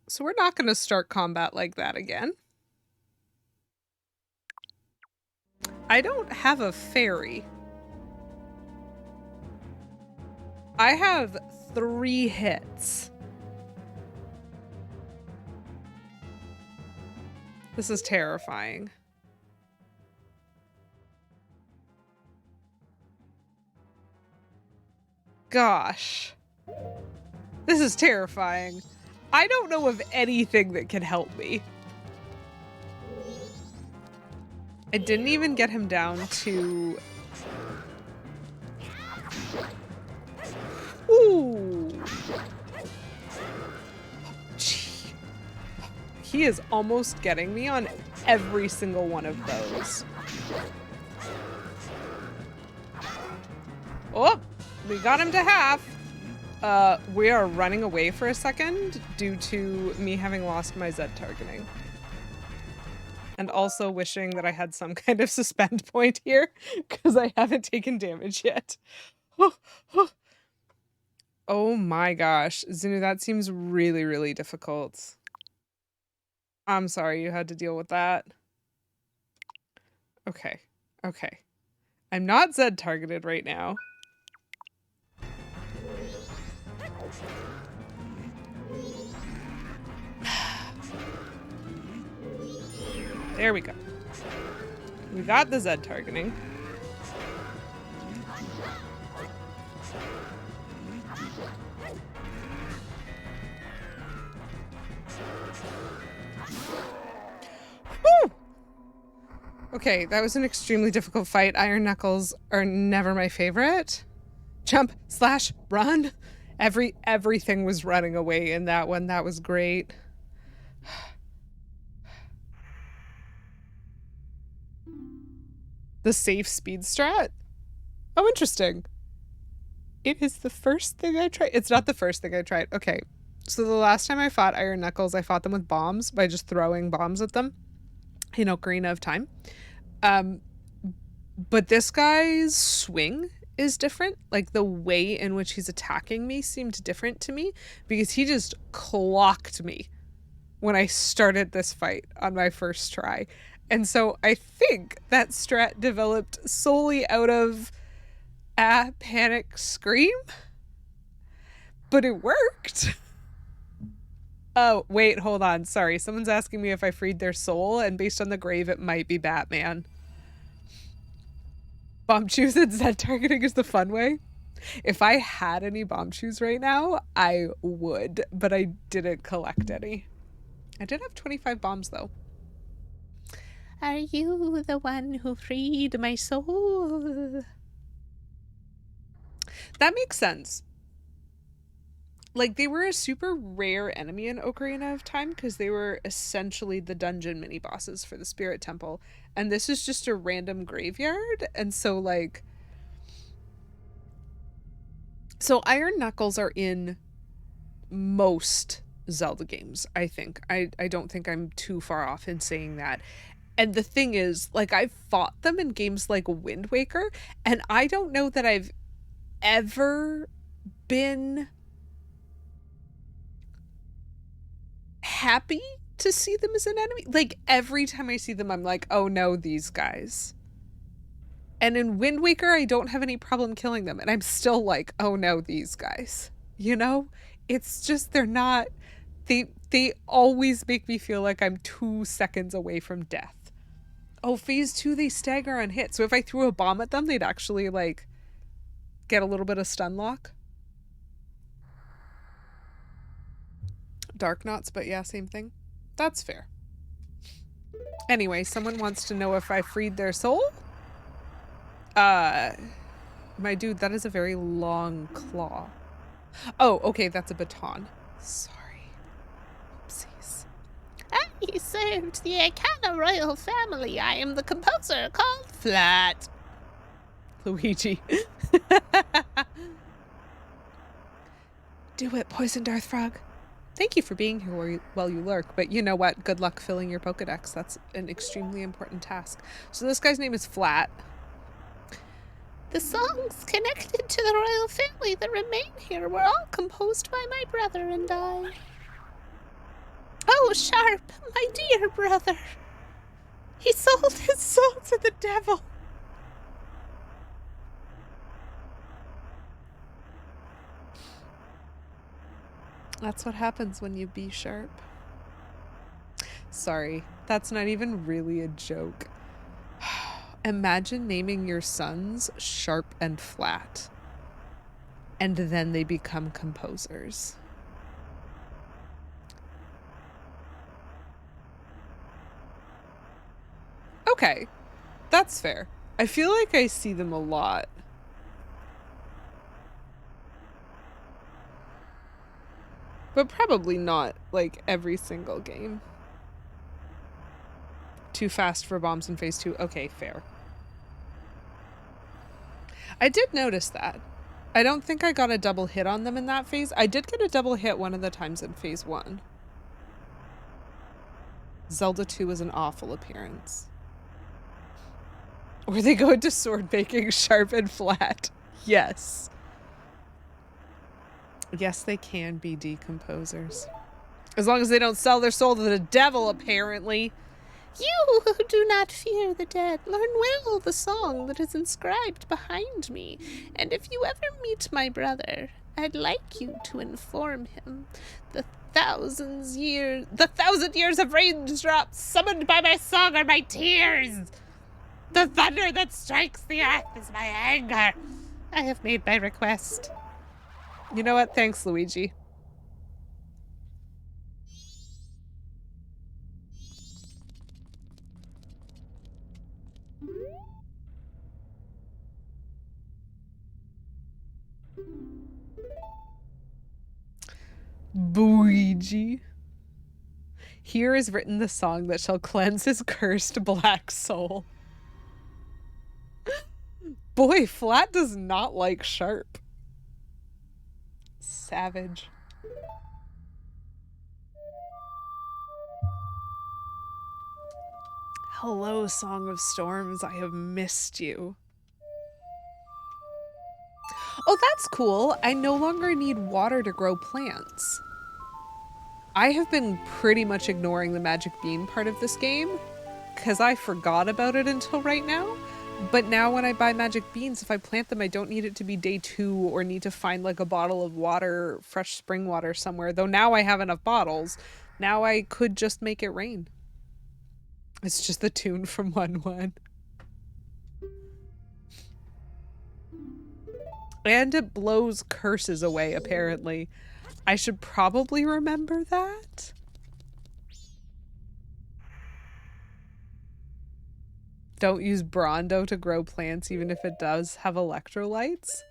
So we're not gonna start combat like that again. I don't have a fairy. I have 3 hits. This is terrifying. Gosh. This is terrifying. I don't know of anything that can help me. I didn't even get him down to... Ooh. Gee. He is almost getting me on every single one of those. Oh, we got him to half. We are running away for a second due to me having lost my Z targeting. And also wishing that I had some kind of suspend point here, because I haven't taken damage yet. Oh my gosh. Zinu, that seems really, really difficult. I'm sorry you had to deal with that. Okay. Okay. I'm not Z targeted right now. There we go. We got the Z targeting. Woo! Okay, that was an extremely difficult fight. Iron Knuckles are never my favorite. Jump, slash, run. Everything was running away in that one. That was great. The safe speed strat? Oh, interesting. It is the first thing I tried. It's not the first thing I tried. Okay. So the last time I fought Iron Knuckles, I fought them with bombs by just throwing bombs at them in Ocarina of Time. But this guy's swing is different. Like the way in which he's attacking me seemed different to me because he just clocked me when I started this fight on my first try. And so I think that strat developed solely out of a panic scream, but it worked. Oh, wait, hold on. Sorry. Someone's asking me if I freed their soul, and based on the grave, it might be Batman. Bomb chews and Z targeting is the fun way. If I had any bomb chews right now, I would, but I didn't collect any. I did have 25 bombs, though. Are you the one who freed my soul? That makes sense. Like, they were a super rare enemy in Ocarina of Time because they were essentially the dungeon mini-bosses for the Spirit Temple. And this is just a random graveyard. And so, like... So, Iron Knuckles are in most Zelda games, I think. I don't think I'm too far off in saying that. And the thing is, like, I've fought them in games like Wind Waker, and I don't know that I've ever been happy to see them as an enemy. Like, every time I see them, I'm like, oh no, these guys. And in Wind Waker, I don't have any problem killing them. And I'm still like, oh no, these guys. You know? It's just they're not... They always make me feel like I'm 2 seconds away from death. Oh, phase 2, they stagger on hit. So if I threw a bomb at them, they'd actually, like, get a little bit of stun lock. Dark knots, but yeah, same thing. That's fair. Anyway, someone wants to know if I freed their soul? My dude, that is a very long claw. Oh, okay, that's a baton. Sorry. Oopsies. I served the Arcana royal family. I am the composer called Flat. Luigi. Do it, Poison Darth Frog. Thank you for being here while you lurk, but you know what? Good luck filling your Pokedex. That's an extremely important task. So this guy's name is Flat. The songs connected to the royal family that remain here were all composed by my brother and I. Oh, Sharp, my dear brother. He sold his soul to the devil. That's what happens when you be Sharp. Sorry, that's not even really a joke. Imagine naming your sons Sharp and Flat, and then they become composers. Okay, that's fair. I feel like I see them a lot. But probably not, like, every single game. Too fast for bombs in phase 2. Okay, fair. I did notice that. I don't think I got a double hit on them in that phase. I did get a double hit one of the times in phase 1. Zelda 2 was an awful appearance. Or they go into sword making Sharp and Flat. Yes. Yes, they can be decomposers. As long as they don't sell their soul to the devil, apparently. You who do not fear the dead, learn well the song that is inscribed behind me. And if you ever meet my brother, I'd like you to inform him. The 1,000 years of raindrops summoned by my song are my tears. The thunder that strikes the earth is my anger. I have made my request. You know what? Thanks, Luigi. Luigi. Here is written the song that shall cleanse his cursed black soul. Boy, Flat does not like Sharp. Savage. Hello, Song of Storms. I have missed you. Oh, that's cool. I no longer need water to grow plants. I have been pretty much ignoring the magic bean part of this game because I forgot about it until right now. But now when I buy magic beans, if I plant them, I don't need it to be day 2 or need to find like a bottle of water, fresh spring water somewhere. Though now I have enough bottles. Now I could just make it rain. It's just the tune from 1-1. And it blows curses away, apparently. I should probably remember that. Don't use Brondo to grow plants, even if it does have electrolytes.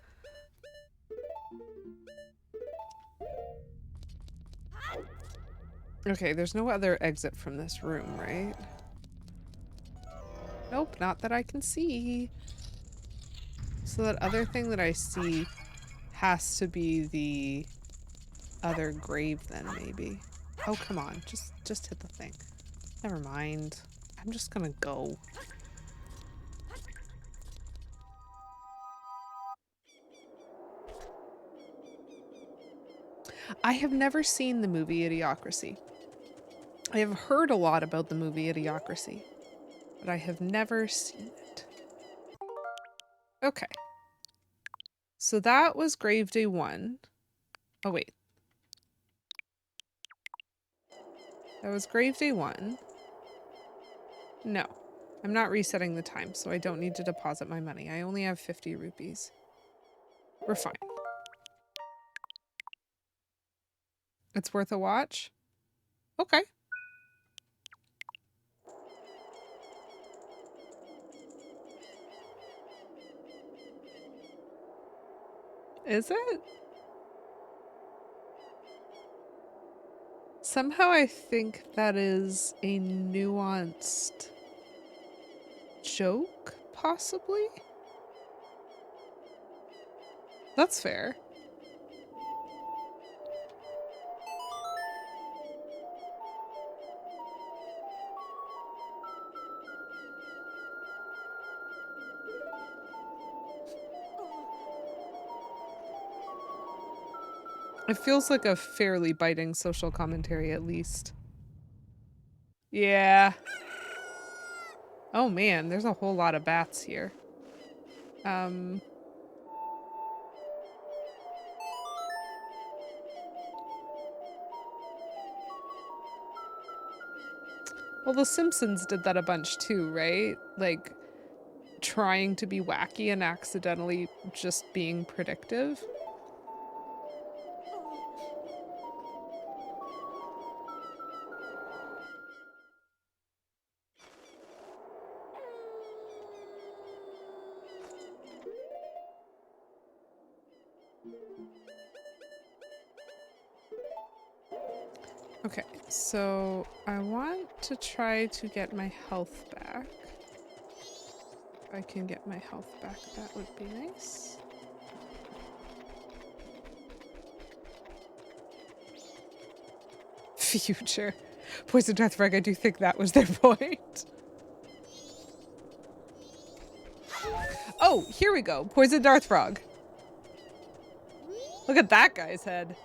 Okay, there's no other exit from this room, right? Nope, not that I can see. So that other thing that I see has to be the other grave then, maybe. Oh, come on. Just hit the thing. Never mind. I'm just gonna go. I have never seen the movie Idiocracy. I have heard a lot about the movie Idiocracy, but I have never seen it. Okay. So that was grave day 1. Oh, wait. That was grave day 1. No. I'm not resetting the time, so I don't need to deposit my money. I only have 50 rupees. We're fine. It's worth a watch? Okay. Is it? Somehow I think that is a nuanced joke, possibly? That's fair. It feels like a fairly biting social commentary, at least. Yeah. Oh man, there's a whole lot of bats here. Well, The Simpsons did that a bunch too, right? Like, trying to be wacky and accidentally just being predictive. Okay, so I want to try to get my health back. If I can get my health back, that would be nice. Future. Poison Deathfrag, I do think that was their point. Oh, here we go. Poison Darth Frog. Look at that guy's head.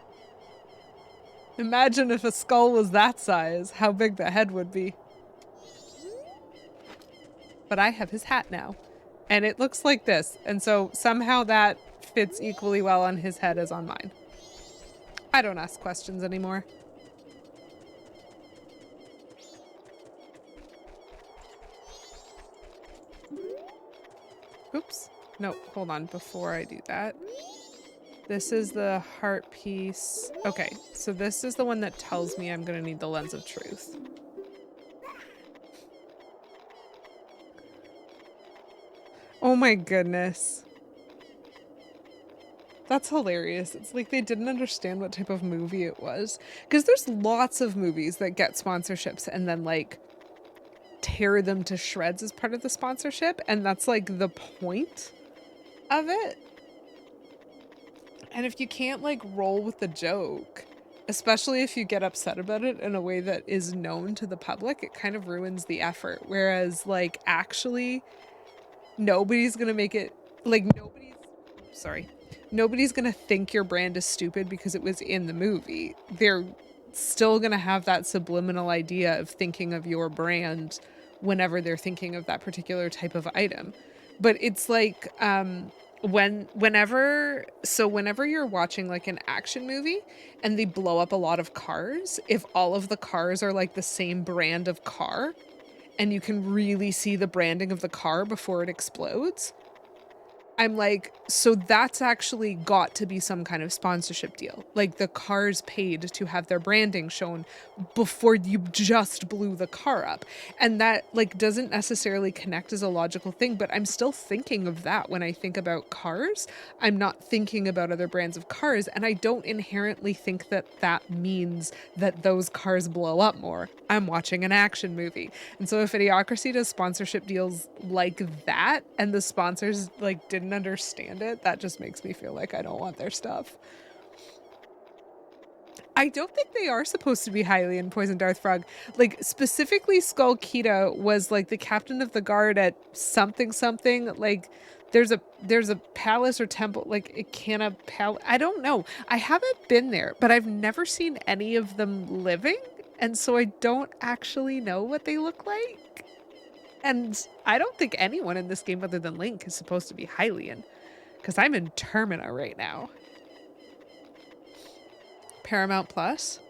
Imagine if a skull was that size, how big the head would be. But I have his hat now, and it looks like this, and so somehow that fits equally well on his head as on mine. I don't ask questions anymore. Oops. No, hold on. Before I do that. This is the heart piece. Okay, so this is the one that tells me I'm gonna need the lens of truth. Oh my goodness. That's hilarious. It's like they didn't understand what type of movie it was. Because there's lots of movies that get sponsorships and then like tear them to shreds as part of the sponsorship, and that's like the point of it. And if you can't like roll with the joke, especially if you get upset about it in a way that is known to the public, it kind of ruins the effort. Whereas like actually nobody's gonna make it like nobody's gonna think your brand is stupid because it was in the movie. They're still gonna have that subliminal idea of thinking of your brand whenever they're thinking of that particular type of item. But it's like whenever you're watching like an action movie and they blow up a lot of cars, if all of the cars are like the same brand of car and you can really see the branding of the car before it explodes, I'm like, so that's actually got to be some kind of sponsorship deal. Like the cars paid to have their branding shown before you just blew the car up. And that like doesn't necessarily connect as a logical thing, but I'm still thinking of that when I think about cars. I'm not thinking about other brands of cars, and I don't inherently think that that means that those cars blow up more. I'm watching an action movie. And so if Idiocracy does sponsorship deals like that and the sponsors like didn't understand it, that just makes me feel like I don't want their stuff. I don't think they are supposed to be Hylian Poison Darth Frog. Like specifically Skull Kita was like the captain of the guard at something something. Like there's a palace or temple, like Ikana Palace. I don't know. I haven't been there, but I've never seen any of them living, and so I don't actually know what they look like. And I don't think anyone in this game other than Link is supposed to be Hylian, because I'm in Termina right now. Paramount Plus.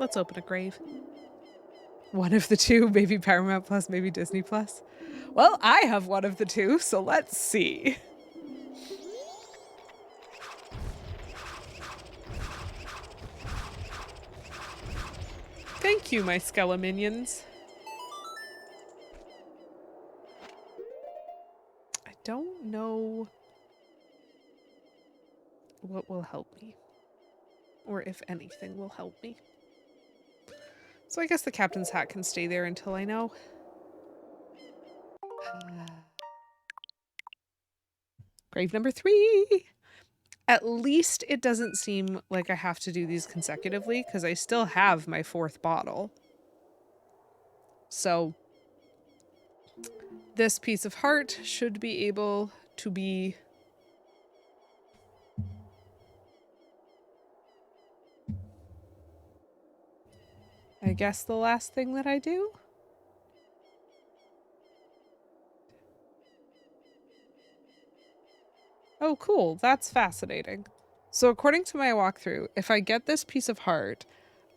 Let's open a grave. One of the two, maybe Paramount Plus, maybe Disney Plus. Well, I have one of the two, so let's see. Thank you, my Skella minions. I don't know what will help me, or if anything will help me. So I guess the captain's hat can stay there until I know. Grave number 3. At least it doesn't seem like I have to do these consecutively because I still have my 4th bottle. So this piece of heart should be able to be I guess the last thing that I do. Oh, cool. That's fascinating. So according to my walkthrough, if I get this piece of heart,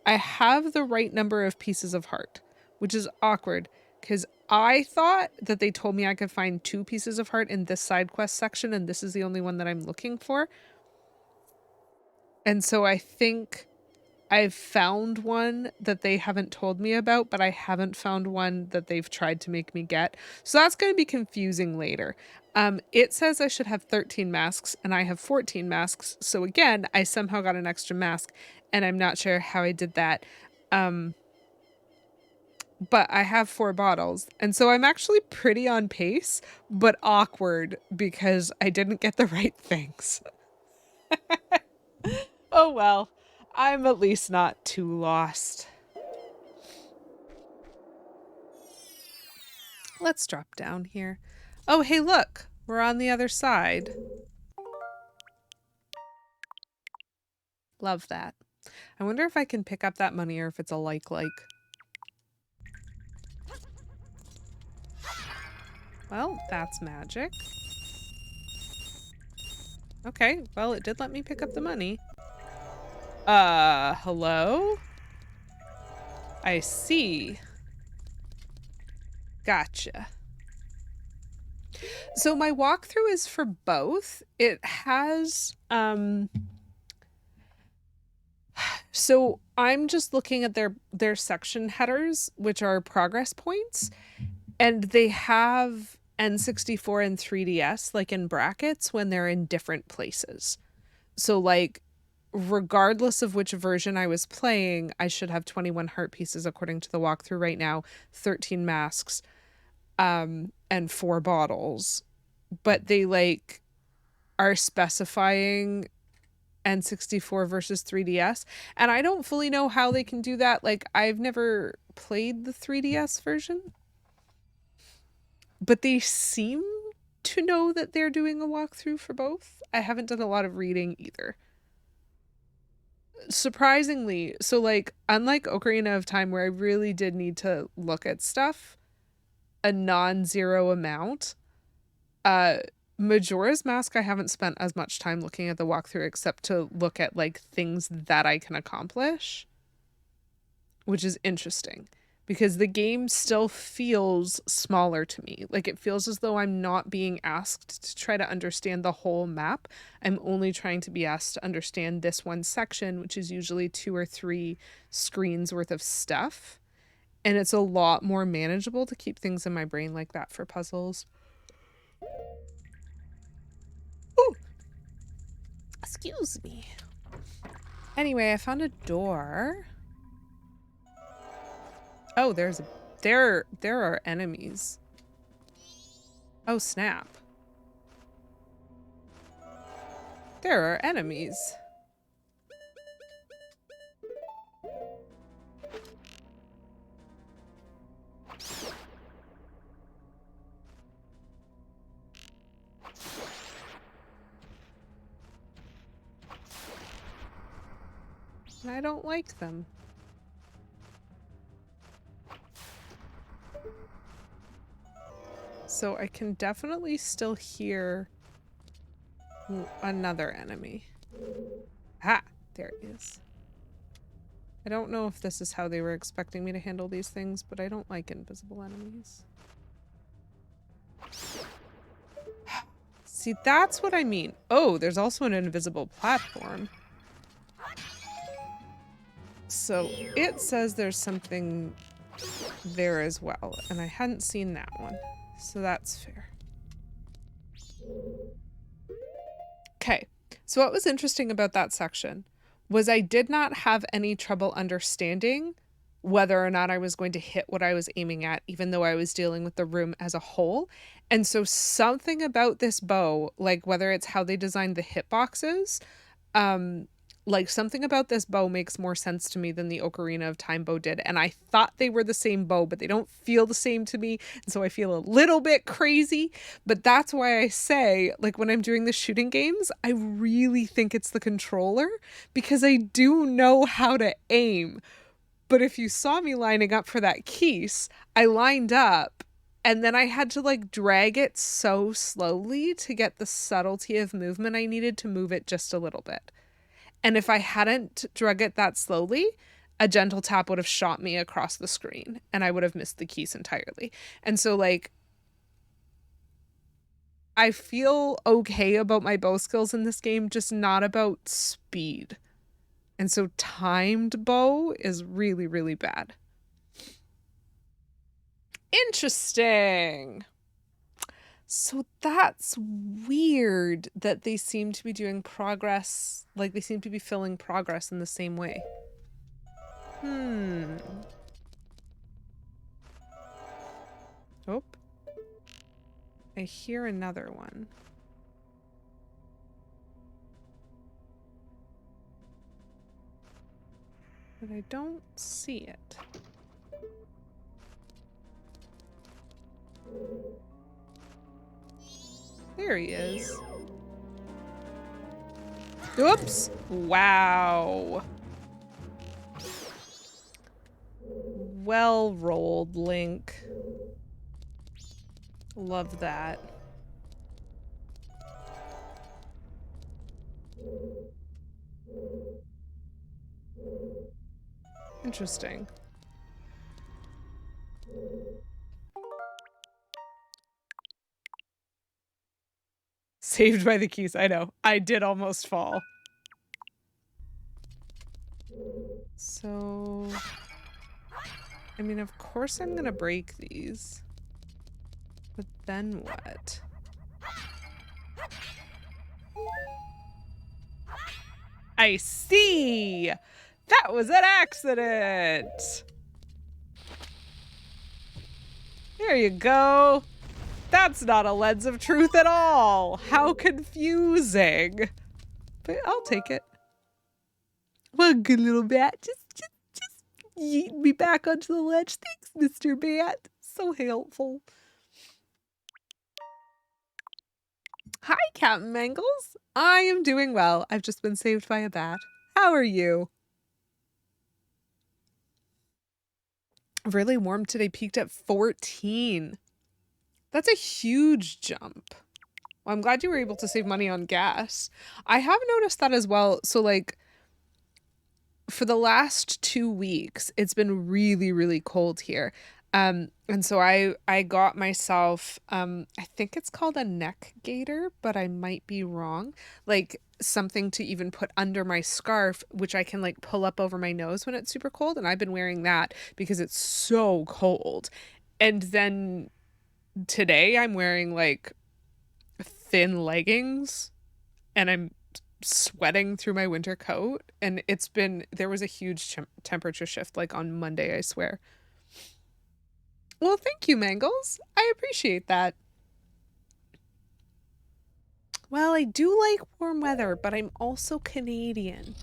I have the right number of pieces of heart, which is awkward because I thought that they told me I could find 2 pieces of heart in this side quest section, and this is the only one that I'm looking for. And so I think I've found one that they haven't told me about, but I haven't found one that they've tried to make me get. So that's going to be confusing later. It says I should have 13 masks and I have 14 masks. So again, I somehow got an extra mask and I'm not sure how I did that. But I have 4 bottles. And so I'm actually pretty on pace, but awkward because I didn't get the right things. Oh well, I'm at least not too lost. Let's drop down here. Oh, hey, look, we're on the other side. Love that. I wonder if I can pick up that money or if it's a like. Well, that's magic. Okay, well, it did let me pick up the money. Hello? I see. Gotcha. So my walkthrough is for both. It has, so I'm just looking at their section headers, which are progress points, and they have N64 and 3DS like in brackets when they're in different places. So like regardless of which version I was playing, I should have 21 heart pieces according to the walkthrough right now, 13 masks, and 4 bottles. But they like are specifying N64 versus 3DS, and I don't fully know how they can do that. Like I've never played the 3DS version, but they seem to know that they're doing a walkthrough for both. I haven't done a lot of reading either. Surprisingly, so like unlike Ocarina of Time where I really did need to look at stuff a non-zero amount, Majora's Mask I haven't spent as much time looking at the walkthrough except to look at like things that I can accomplish, which is interesting because the game still feels smaller to me. Like it feels as though I'm not being asked to try to understand the whole map. I'm only trying to be asked to understand this one section, which is usually 2 or 3 screens worth of stuff. And it's a lot more manageable to keep things in my brain like that for puzzles. Ooh! Excuse me. Anyway, I found a door. Oh, there are enemies. Oh, snap. There are enemies. And I don't like them. So I can definitely still hear another enemy. Ah, there it is. I don't know if this is how they were expecting me to handle these things, but I don't like invisible enemies. See, that's what I mean. Oh, there's also an invisible platform. So it says there's something there as well, and I hadn't seen that one. So that's fair. Okay, so what was interesting about that section was I did not have any trouble understanding whether or not I was going to hit what I was aiming at, even though I was dealing with the room as a whole. And so something about this bow, like whether it's how they designed the hitboxes, like something about this bow makes more sense to me than the Ocarina of Time bow did. And I thought they were the same bow, but they don't feel the same to me. And so I feel a little bit crazy. But that's why I say, like when I'm doing the shooting games, I really think it's the controller because I do know how to aim. But if you saw me lining up for that keys, I lined up and then I had to like drag it so slowly to get the subtlety of movement I needed to move it just a little bit. And if I hadn't drug it that slowly, a gentle tap would have shot me across the screen and I would have missed the keys entirely. And so like, I feel okay about my bow skills in this game, just not about speed. And so timed bow is really, really bad. Interesting. So that's weird that they seem to be doing progress, like they seem to be filling progress in the same way. Oh. I hear another one. But I don't see it. There he is. Oops! Wow. Well rolled, Link. Love that. Interesting. Saved by the keys. I know. I did almost fall. So... I mean, of course I'm gonna break these. But then what? I see! That was an accident! There you go. That's not a lens of truth at all. How confusing. But I'll take it. Well, good little bat. Just yeet me back onto the ledge. Thanks, Mr. Bat. So helpful. Hi, Captain Mangles. I am doing well. I've just been saved by a bat. How are you? Really warm today, peaked at 14. That's a huge jump. Well, I'm glad you were able to save money on gas. I have noticed that as well. So like for the last 2 weeks, it's been really, really cold here. And so I got myself, I think it's called a neck gaiter, but I might be wrong. Like something to even put under my scarf, which I can like pull up over my nose when it's super cold. And I've been wearing that because it's so cold. And then today I'm wearing like thin leggings and I'm sweating through my winter coat. And there was a huge temperature shift like on Monday, I swear. Well, thank you, Mangles. I appreciate that. Well, I do like warm weather, but I'm also Canadian.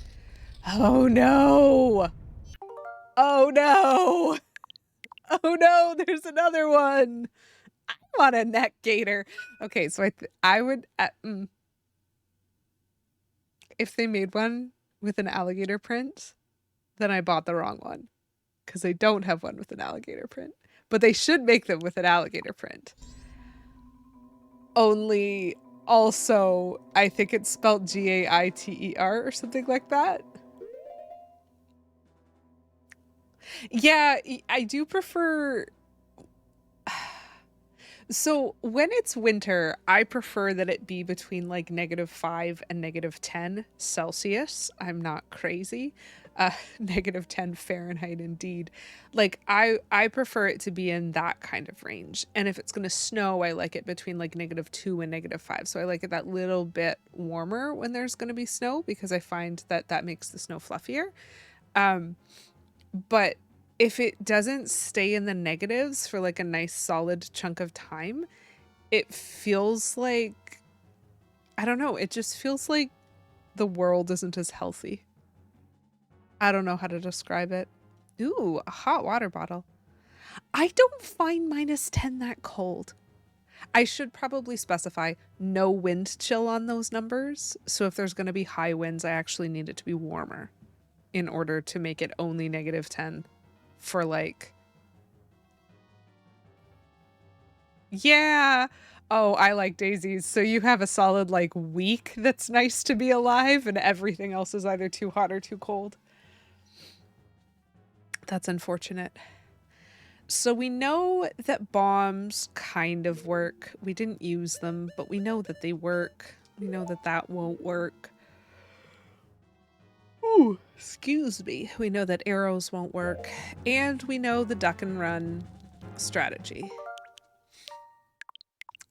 Oh no! Oh no! Oh no, there's another one! I want a neck gaiter. Okay, so I would... if they made one with an alligator print, then I bought the wrong one. Because they don't have one with an alligator print. But they should make them with an alligator print. Only also, I think it's spelled Gaiter or something like that. Yeah, I do prefer... So when it's winter, I prefer that it be between like -5 and -10 Celsius. I'm not crazy. -10 Fahrenheit indeed. Like I prefer it to be in that kind of range. And if it's going to snow, I like it between like -2 and -5. So I like it that little bit warmer when there's going to be snow because I find that that makes the snow fluffier. But if it doesn't stay in the negatives for like a nice solid chunk of time, it feels like, I don't know, it just feels like the world isn't as healthy. I don't know how to describe it. Ooh, a hot water bottle. I don't find -10 that cold. I should probably specify no wind chill on those numbers. So if there's going to be high winds, I actually need it to be warmer in order to make it only -10 for like... Yeah. Oh, I like daisies. So you have a solid like week that's nice to be alive and everything else is either too hot or too cold. That's unfortunate. So we know that bombs kind of work. We didn't use them, but we know that they work. We know that that won't work. Ooh, excuse me. We know that arrows won't work. And we know the duck and run strategy.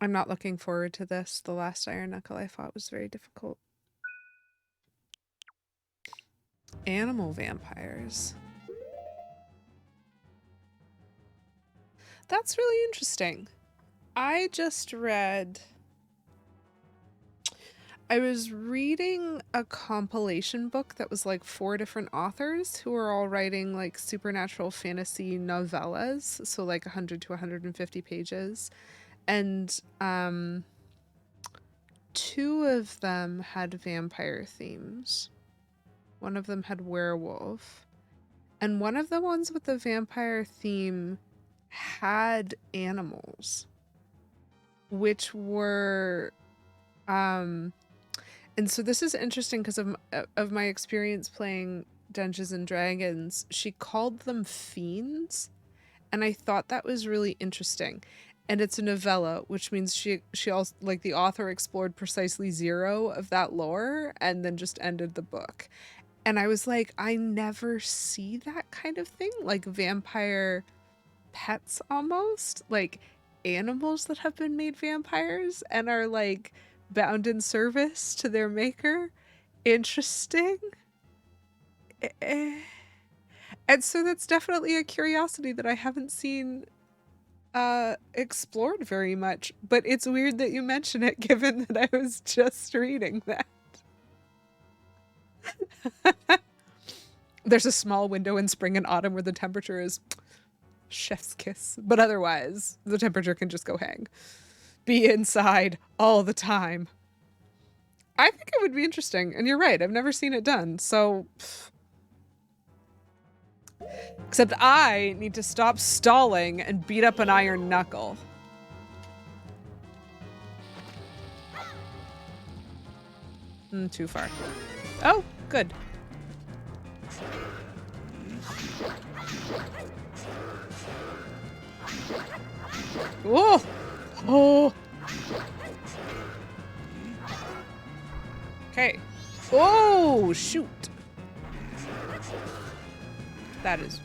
I'm not looking forward to this. The last Iron Knuckle I fought was very difficult. Animal vampires. That's really interesting. I was reading a compilation book that was like 4 different authors who were all writing like supernatural fantasy novellas, so like 100 to 150 pages. And 2 of them had vampire themes. One of them had werewolf. And one of the ones with the vampire theme had animals, which were and so this is interesting because of my experience playing Dungeons and Dragons. She called them fiends, and I thought that was really interesting. And it's a novella, which means she also, like, the author explored precisely 0 of that lore and then just ended the book. And I was like, I never see that kind of thing, like vampire pets, almost like animals that have been made vampires and are like bound in service to their maker. Interesting. And so that's definitely a curiosity that I haven't seen explored very much, but it's weird that you mention it given that I was just reading that. There's a small window in spring and autumn where the temperature is chef's kiss, but otherwise the temperature can just go hang. Be inside all the time. I think it would be interesting, and you're right, I've never seen it done, so except I need to stop stalling and beat up an iron knuckle. Too far. Oh, good. Whoa! Oh! Okay. Oh, shoot. That is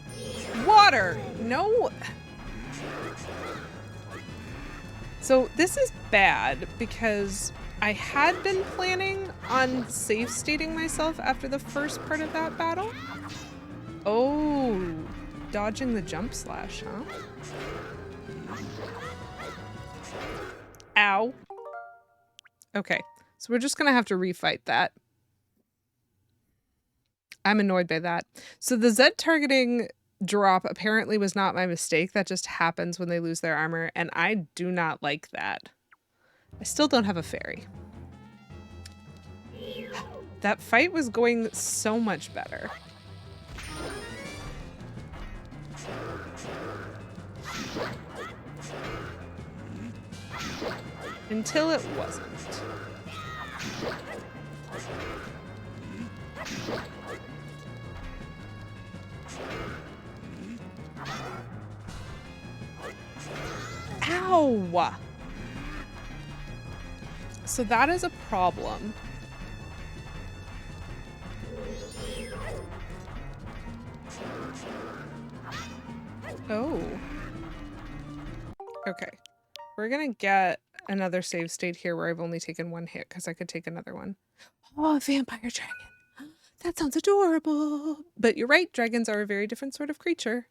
water. No. So this is bad because I had been planning on save stating myself after the first part of that battle. Oh, dodging the jump slash, huh? Ow. Okay, so we're just gonna have to refight that. I'm annoyed by that. So the Z targeting drop apparently was not my mistake. That just happens when they lose their armor, and I do not like that. I still don't have a fairy. That fight was going so much better. Until it wasn't. Ow! So that is a problem. Oh. Okay. We're gonna get another save state here where I've only taken one hit because I could take another one. Oh, a vampire dragon. That sounds adorable. But you're right, dragons are a very different sort of creature.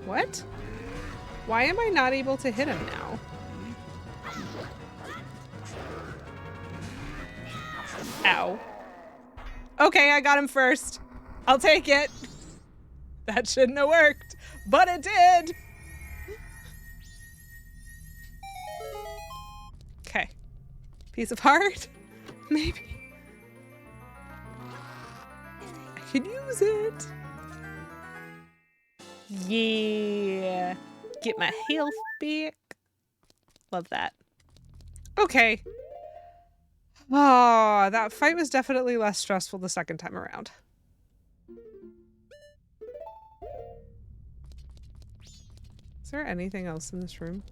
What? Why am I not able to hit him now? Ow. Okay, I got him first. I'll take it. That shouldn't have worked, but it did. Okay. Piece of heart? Maybe. I could use it. Yeah. Get my health back. Love that. Okay. Oh, that fight was definitely less stressful the second time around. Is there anything else in this room?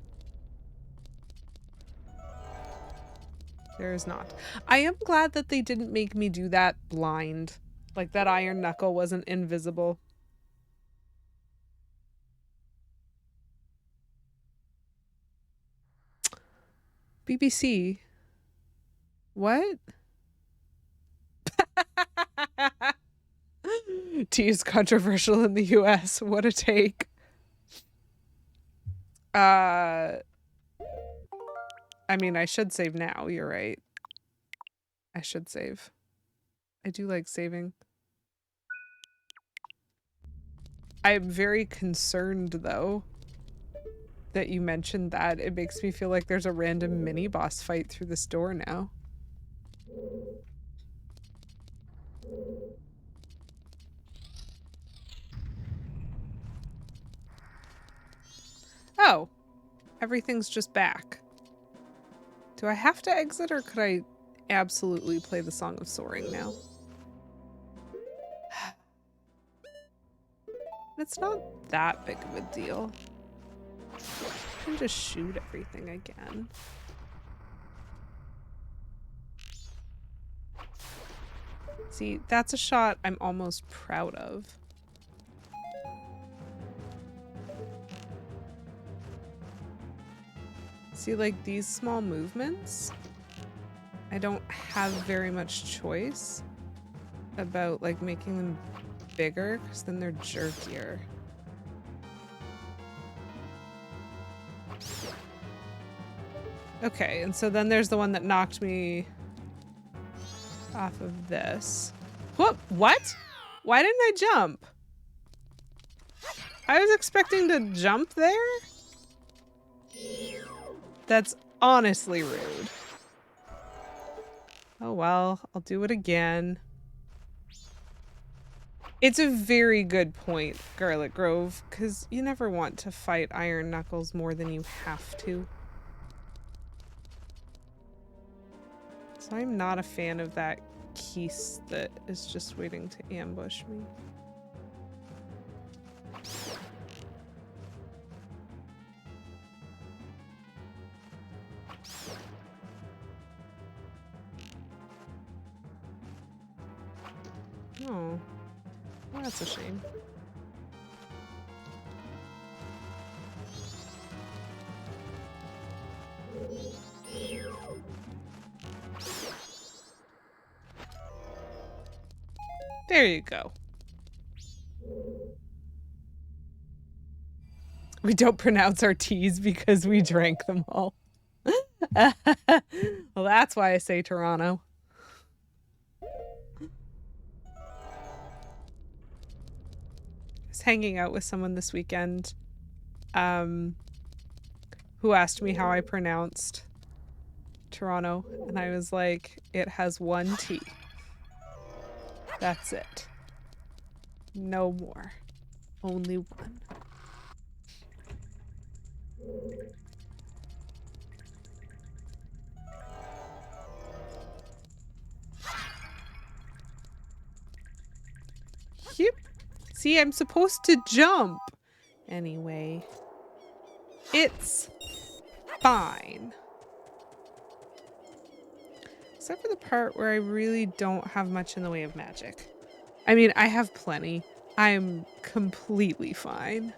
There is not. I am glad that they didn't make me do that blind. Like that iron knuckle wasn't invisible. BBC. What? Tea is controversial in the US. What a take. I mean, I should save now. You're right. I should save. I do like saving. I'm very concerned, though, that you mentioned that. It makes me feel like there's a random mini-boss fight through this door now. Oh. Everything's just back. Do I have to exit, or could I absolutely play the Song of Soaring now? It's not that big of a deal. I can just shoot everything again. See, that's a shot I'm almost proud of. See, like these small movements, I don't have very much choice about like making them bigger because then they're jerkier. Okay, and so then there's the one that knocked me off of this. Whoop, what? Why didn't I jump? I was expecting to jump there? That's honestly rude. Oh well, I'll do it again. It's a very good point, Garlic Grove, because you never want to fight Iron Knuckles more than you have to. So I'm not a fan of that Keese that is just waiting to ambush me. Oh, well, that's a shame. There you go. We don't pronounce our T's because we drank them all. Well, that's why I say Toronto. Hanging out with someone this weekend who asked me how I pronounced Toronto, and I was like, it has one T. That's it. No more. Only one. Yep. See, I'm supposed to jump. Anyway, it's fine. Except for the part where I really don't have much in the way of magic. I mean, I have plenty. I'm completely fine.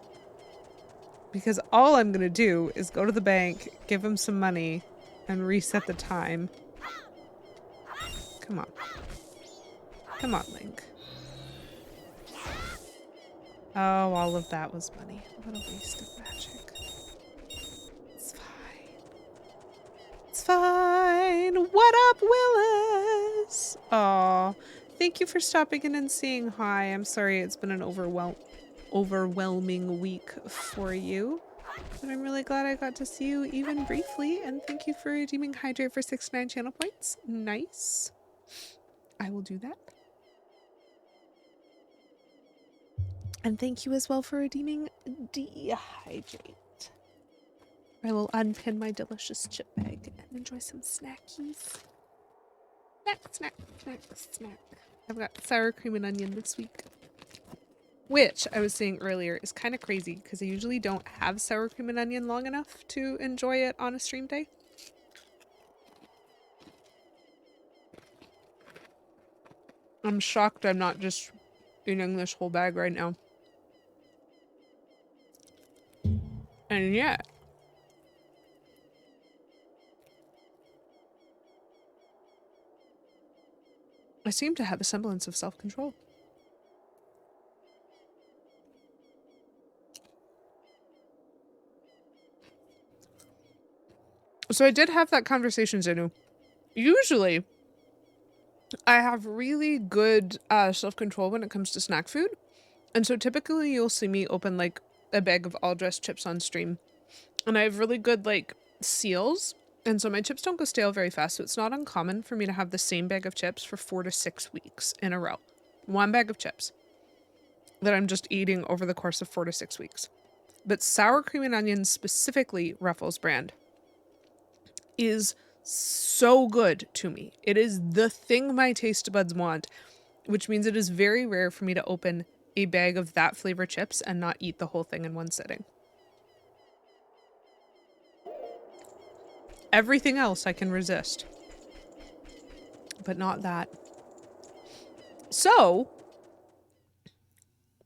Because all I'm gonna do is go to the bank, give him some money, and reset the time. Come on. Come on, Link. Oh, all of that was money. What a waste of magic. It's fine. It's fine. What up, Willis? Aw. Thank you for stopping in and saying hi. I'm sorry it's been an overwhelming week for you. But I'm really glad I got to see you even briefly. And thank you for redeeming Hydrate for 69 channel points. Nice. I will do that. And thank you as well for redeeming Dehydrate. I will unpin my delicious chip bag and enjoy some snackies. Snack, snack, snack, snack. I've got sour cream and onion this week. Which, I was saying earlier, is kind of crazy because I usually don't have sour cream and onion long enough to enjoy it on a stream day. I'm shocked I'm not just eating this whole bag right now. And yet, I seem to have a semblance of self-control. So I did have that conversation, Zenu. Usually, I have really good self-control when it comes to snack food. And so typically you'll see me open like a bag of all-dressed chips on stream. And I have really good like seals. And so my chips don't go stale very fast. So it's not uncommon for me to have the same bag of chips for 4 to 6 weeks in a row. One bag of chips that I'm just eating over the course of 4 to 6 weeks. But sour cream and onion, specifically Ruffles brand, is so good to me. It is the thing my taste buds want, which means it is very rare for me to open a bag of that flavor chips and not eat the whole thing in one sitting. Everything else I can resist, but not that. So,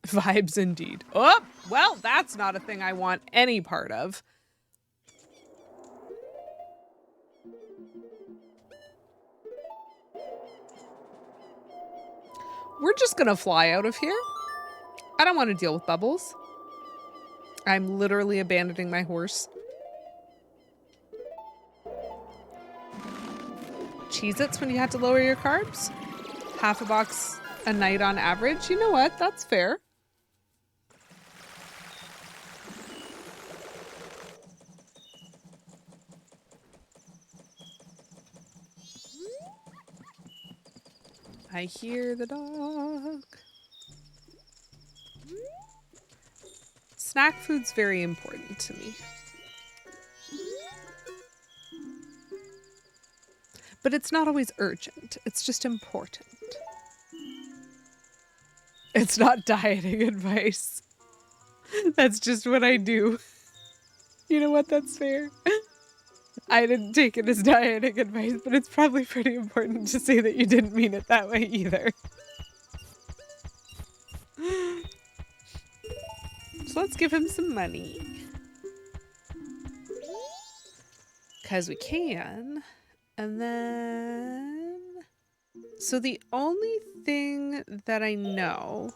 vibes indeed. Oh, well, that's not a thing I want any part of. We're just gonna fly out of here. I don't want to deal with bubbles. I'm literally abandoning my horse. Cheez-Its when you had to lower your carbs? Half a box a night on average? You know what? That's fair. I hear the dog. Snack food's very important to me. But it's not always urgent. It's just important. It's not dieting advice. That's just what I do. You know what? That's fair. I didn't take it as dieting advice, but it's probably pretty important to say that you didn't mean it that way either. So let's give him some money. Because we can. And then... So the only thing that I know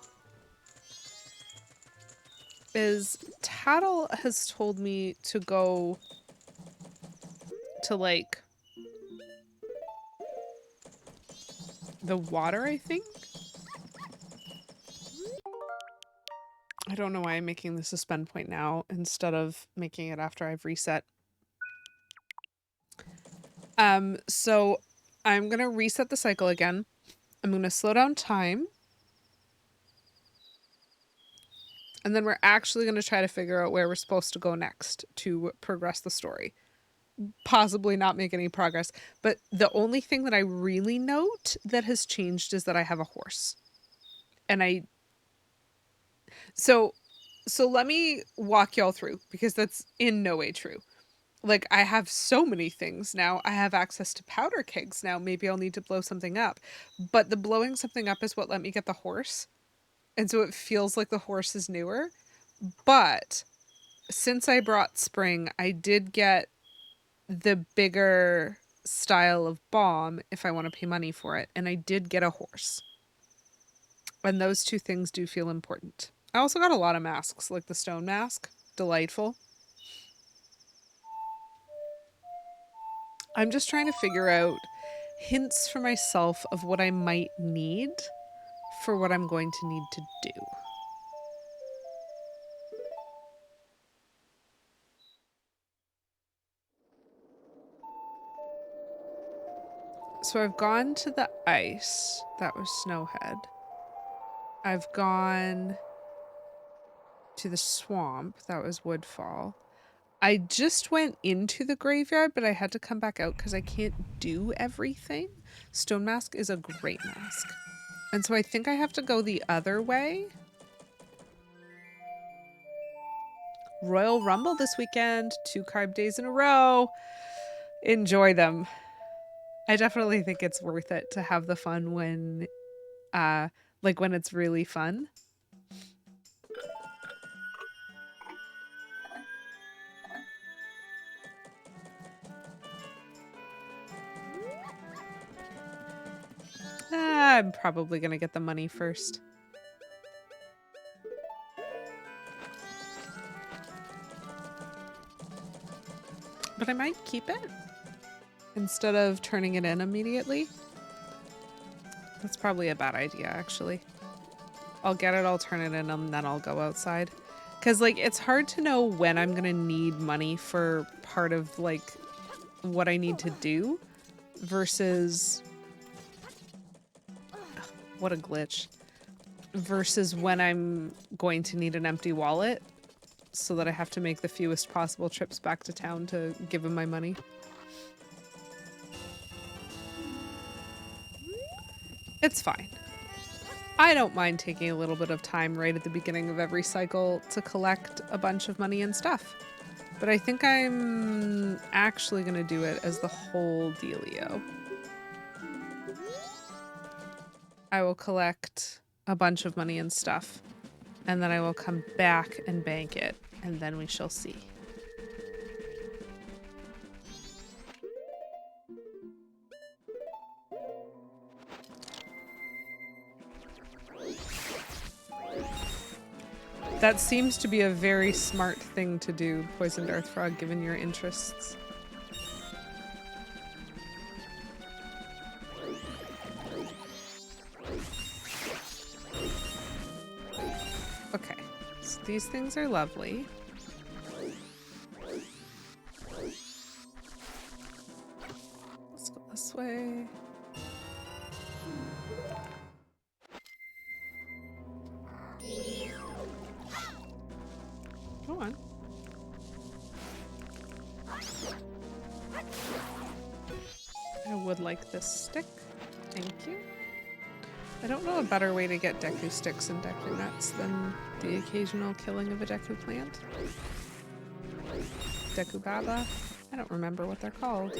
is Tattle has told me to go to, like, the water, I think? I don't know why I'm making this a spend point now instead of making it after I've reset. So I'm gonna reset the cycle again. I'm gonna slow down time. And then we're actually going to try to figure out where we're supposed to go next to progress the story. Possibly not make any progress. But the only thing that I really note that has changed is that I have a horse. And so let me walk y'all through, because that's in no way true. Like, I have so many things now. I have access to powder kegs now. Maybe I'll need to blow something up. But the blowing something up is what let me get the horse. And so it feels like the horse is newer. But since I brought Spring, I did get the bigger style of bomb if I want to pay money for it. And I did get a horse. And those two things do feel important. I also got a lot of masks, like the stone mask. Delightful. I'm just trying to figure out hints for myself of what I might need for what I'm going to need to do. So I've gone to the ice. That was Snowhead. I've gone to the swamp. That was Woodfall. I just went into the graveyard, but I had to come back out because I can't do everything. Stone Mask is a great mask. And so I think I have to go the other way. Royal Rumble this weekend. 2 carb days in a row. Enjoy them. I definitely think it's worth it to have the fun when, when it's really fun. I'm probably gonna get the money first. But I might keep it instead of turning it in immediately. That's probably a bad idea, actually. I'll get it, I'll turn it in, and then I'll go outside. Because, like, it's hard to know when I'm gonna need money for part of, like, what I need to do versus... What a glitch. Versus when I'm going to need an empty wallet, so that I have to make the fewest possible trips back to town to give him my money. It's fine. I don't mind taking a little bit of time right at the beginning of every cycle to collect a bunch of money and stuff. But I think I'm actually going to do it as the whole dealio. I will collect a bunch of money and stuff, and then I will come back and bank it, and then we shall see. That seems to be a very smart thing to do, Poisoned Earth Frog, given your interests. Okay, so these things are lovely. Let's go this way. Go on. I would like this stick. Thank you. I don't know a better way to get Deku sticks and Deku nuts than the occasional killing of a Deku plant. Deku Baba? I don't remember what they're called.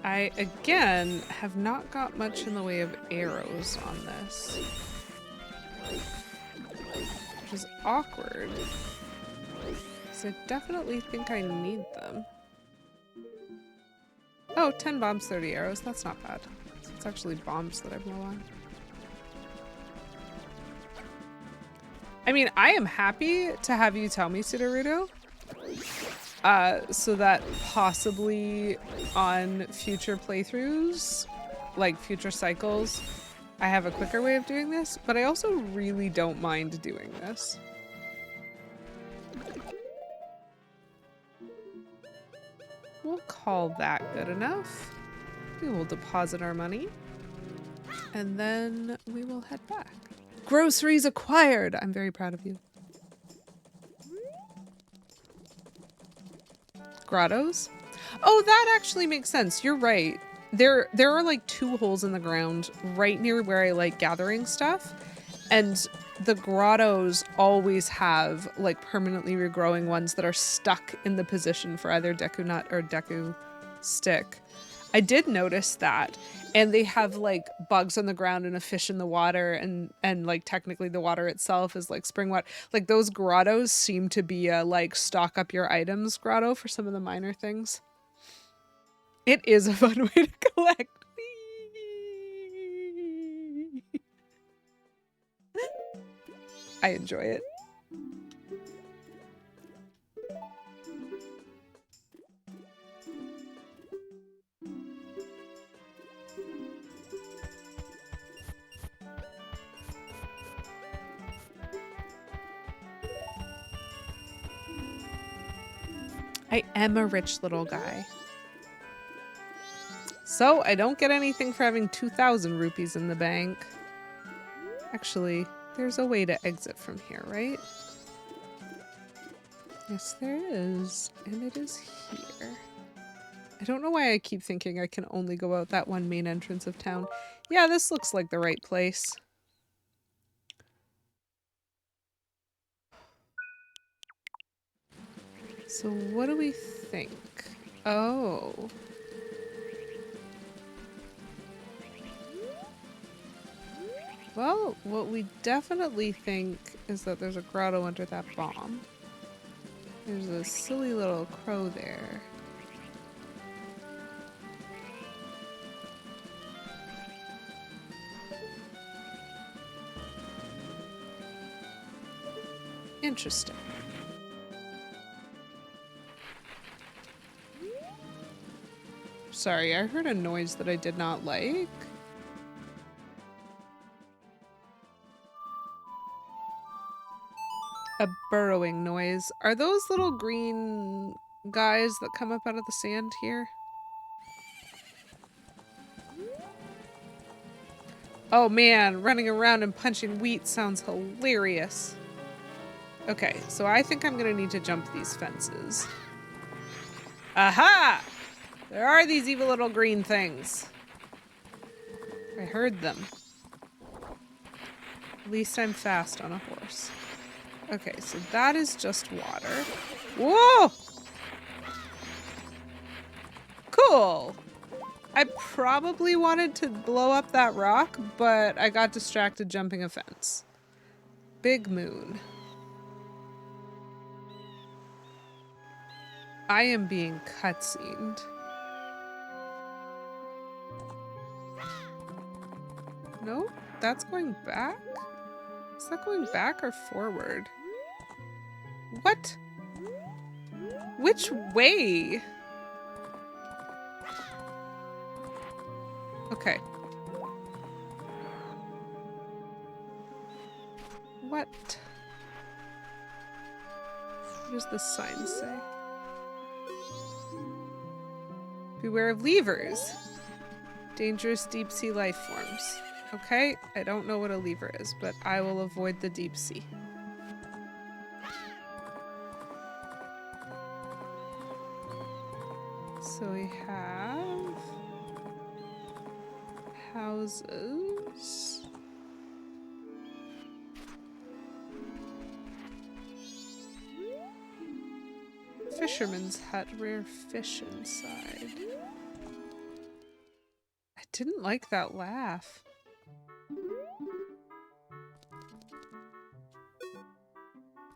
I, again, have not got much in the way of arrows on this. Which is awkward. Because I definitely think I need them. Oh, 10 bombs, 30 arrows. That's not bad. So it's actually bombs that I blow on. I mean, I am happy to have you tell me, Sudowoodo. So that possibly on future playthroughs, like future cycles, I have a quicker way of doing this, but I also really don't mind doing this. call that good enough. We will deposit our money. And then we will head back. Groceries acquired! I'm very proud of you. Grottos? Oh, that actually makes sense. You're right. There are like 2 holes in the ground right near where I like gathering stuff. And the grottos always have like permanently regrowing ones that are stuck in the position for either Deku Nut or Deku Stick. I did notice that. And they have like bugs on the ground and a fish in the water, and like technically the water itself is like spring water. Like those grottos seem to be a like stock up your items grotto for some of the minor things. It is a fun way to collect. I enjoy it. I am a rich little guy. So I don't get anything for having 2,000 rupees in the bank. Actually, there's a way to exit from here, right? Yes, there is. And it is here. I don't know why I keep thinking I can only go out that one main entrance of town. Yeah, this looks like the right place. So what do we think? Oh. Well, what we definitely think is that there's a grotto under that bomb. There's a silly little crow there. Interesting. Sorry, I heard a noise that I did not like. A burrowing noise. Are those little green guys that come up out of the sand here? Oh man, running around and punching wheat sounds hilarious. Okay, so I think I'm gonna need to jump these fences. Aha! There are these evil little green things. I heard them. At least I'm fast on a horse. Okay, so that is just water. Whoa! Cool! I probably wanted to blow up that rock, but I got distracted jumping a fence. Big moon. I am being cutscened. Nope, that's going back? Is that going back or forward? What? Which way? Okay. What? What does this sign say? Beware of levers. Dangerous deep sea life forms. Okay, I don't know what a lever is, but I will avoid the deep sea. So we have houses. Fisherman's hut, rare fish inside. I didn't like that laugh.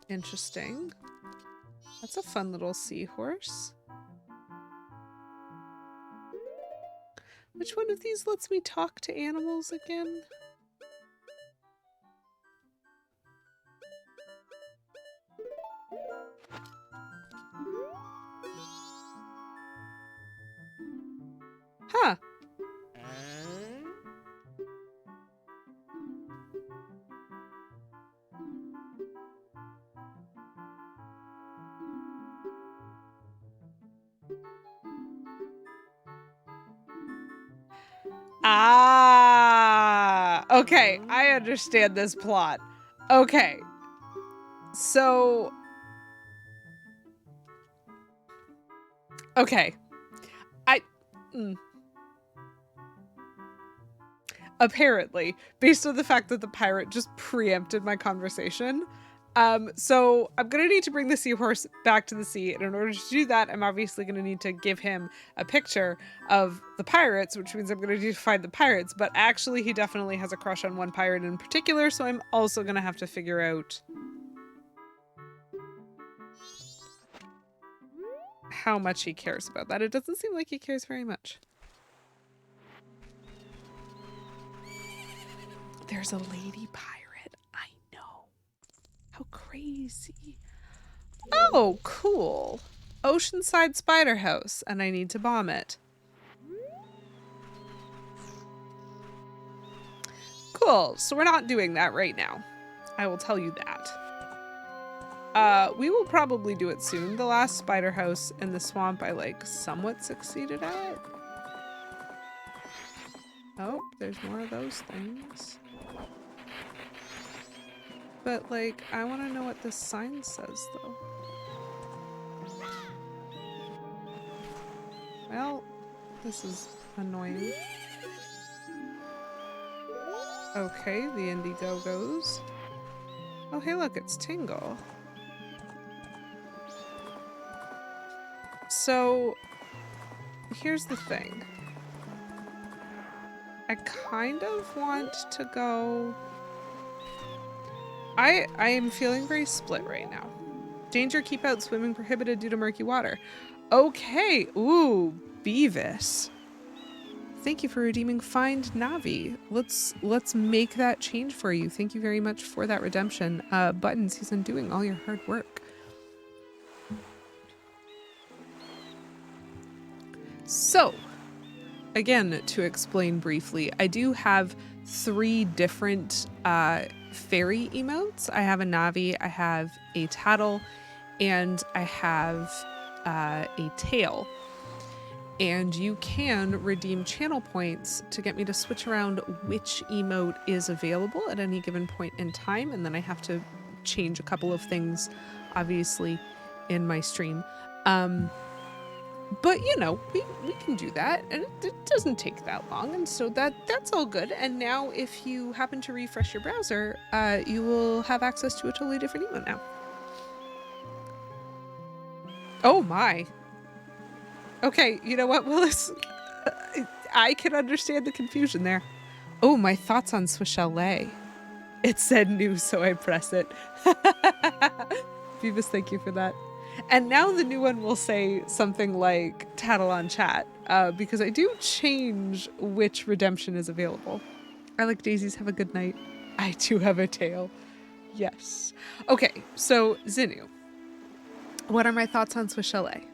Interesting. That's a fun little seahorse. Which one of these lets me talk to animals again? Huh. Ah, okay. I understand this plot. Okay. So, okay. I, apparently, based on the fact that the pirate just preempted my conversation. So I'm gonna need to bring the seahorse back to the sea, and in order to do that, I'm obviously gonna need to give him a picture of the pirates, which means I'm gonna need to find the pirates, but actually he definitely has a crush on one pirate in particular, so I'm also gonna have to figure out how much he cares about that. It doesn't seem like he cares very much. There's a lady pirate. I know. How crazy. Oh, cool. Oceanside Spider House, and I need to bomb it. Cool. So we're not doing that right now. I will tell you that. We will probably do it soon. The last spider house in the swamp I like somewhat succeeded at. Oh, there's more of those things. But like, I want to know what this sign says though. Well, this is annoying. Okay, the Indiegogos. Oh, hey, look, it's Tingle. So, here's the thing. I kind of want to go... I am feeling very split right now. Danger, keep out, swimming prohibited due to murky water. Okay, ooh, Beavis. Thank you for redeeming Find Navi. Let's make that change for you. Thank you very much for that redemption. Buttons, he's undoing all your hard work. So, again, to explain briefly, I do have 3 different fairy emotes. I have a Navi, I have a Tattle, and I have a Tail. And you can redeem channel points to get me to switch around which emote is available at any given point in time, and then I have to change a couple of things, obviously, in my stream. But, you know, we can do that, and it doesn't take that long, and so that's all good. And now, if you happen to refresh your browser, you will have access to a totally different emote now. Oh my. Okay, you know what, Willis? I can understand the confusion there. Oh, my thoughts on Swiss Chalet. It said new, so I press it. Beavis, thank you for that. And now the new one will say something like tattle on chat, because I do change which redemption is available. I like daisies, have a good night. I too have a tail. Yes. Okay, so Zinu. What are my thoughts on Swiss Chalet?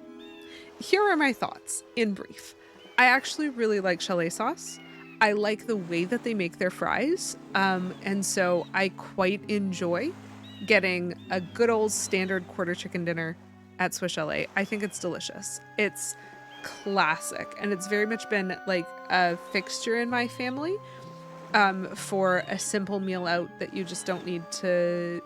Here are my thoughts, in brief. I actually really like chalet sauce. I like the way that they make their fries, and so I quite enjoy getting a good old standard quarter chicken dinner at Swiss Chalet. I think it's delicious. It's classic, and it's very much been like a fixture in my family for a simple meal out that you just don't need to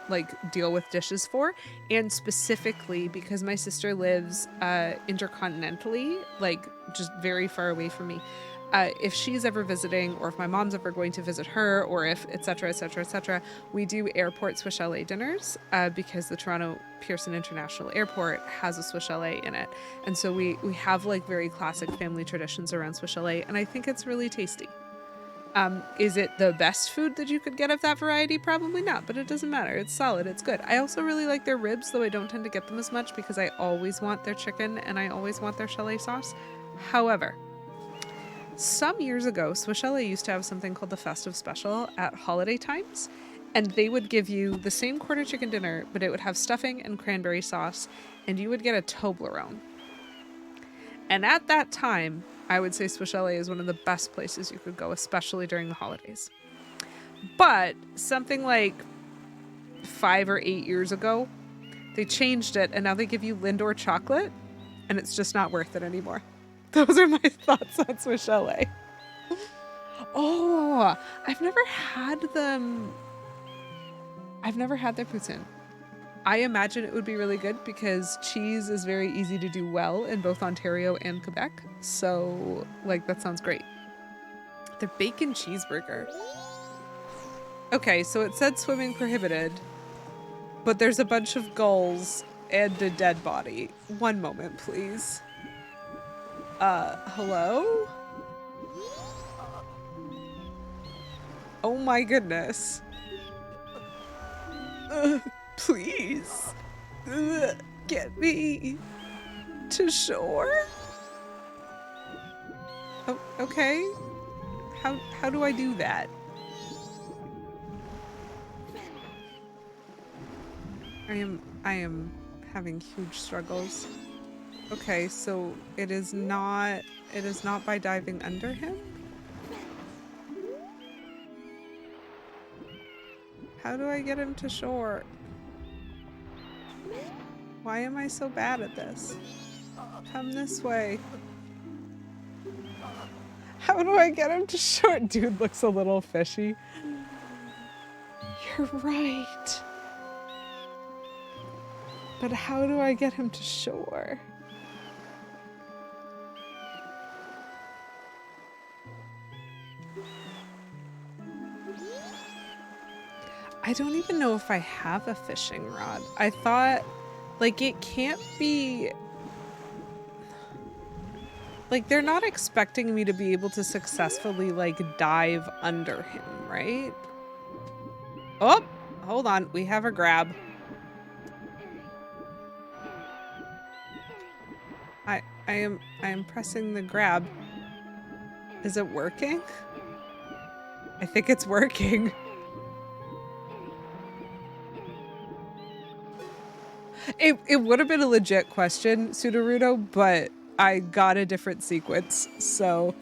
like deal with dishes for. And specifically because my sister lives intercontinentally, like just very far away from me, if she's ever visiting, or if my mom's ever going to visit her, or if etc etc etc, we do airport Swiss Chalet dinners because the Toronto Pearson International Airport has a Swiss Chalet in it, and so we have like very classic family traditions around Swiss Chalet, and I think it's really tasty. Is it the best food that you could get of that variety? Probably not, but it doesn't matter. It's solid. It's good. I also really like their ribs, though I don't tend to get them as much because I always want their chicken and I always want their chalet sauce. However, some years ago, Swiss Chalet used to have something called the Festive Special at holiday times, and they would give you the same quarter chicken dinner, but it would have stuffing and cranberry sauce, and you would get a Toblerone. And at that time, I would say Swiss Chalet is one of the best places you could go, especially during the holidays. But something like 5 or 8 years ago, they changed it, and now they give you Lindor chocolate, and it's just not worth it anymore. Those are my thoughts on Swiss Chalet. Oh, I've never had them. I've never had their poutine. I imagine it would be really good because cheese is very easy to do well in both Ontario and Quebec. So, like, that sounds great. Their bacon cheeseburger. Okay, so it said swimming prohibited, but there's a bunch of gulls and a dead body. One moment, please. Hello? Oh my goodness. Please. Get me to shore? Oh, okay. How do I do that? I am having huge struggles. Okay, so it is not by diving under him? How do I get him to shore? Why am I so bad at this? Come this way. How do I get him to shore? Dude looks a little fishy. You're right. But how do I get him to shore? I don't even know if I have a fishing rod. I thought, like, it can't be... Like, they're not expecting me to be able to successfully, like, dive under him, right? Oh, hold on. We have a grab. I am pressing the grab. Is it working? I think it's working. It would have been a legit question, Sudaruto, but I got a different sequence, so...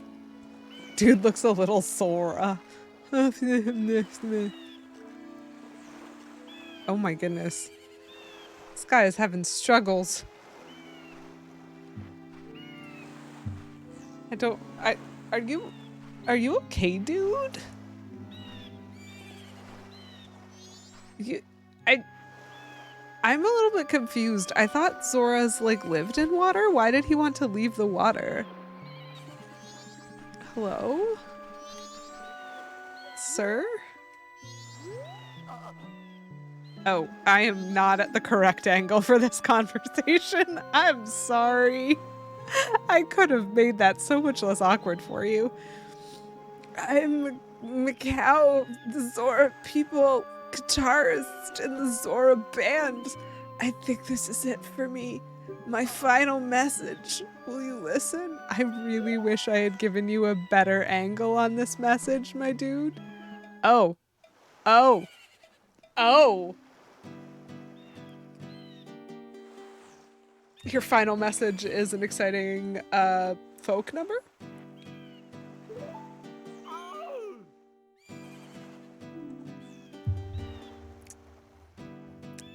Dude looks a little sore. Oh my goodness. This guy is having struggles. Are you okay, dude? I'm a little bit confused. I thought Zora's, like, lived in water. Why did he want to leave the water? Hello? Sir? Oh, I am not at the correct angle for this conversation. I'm sorry. I could have made that so much less awkward for you. I'm Macau, the Zora people, guitarist in the Zora band. I think this is it for me. My final message. Will you listen? I really wish I had given you a better angle on this message, my dude. Oh. Oh. Oh. Your final message is an exciting folk number?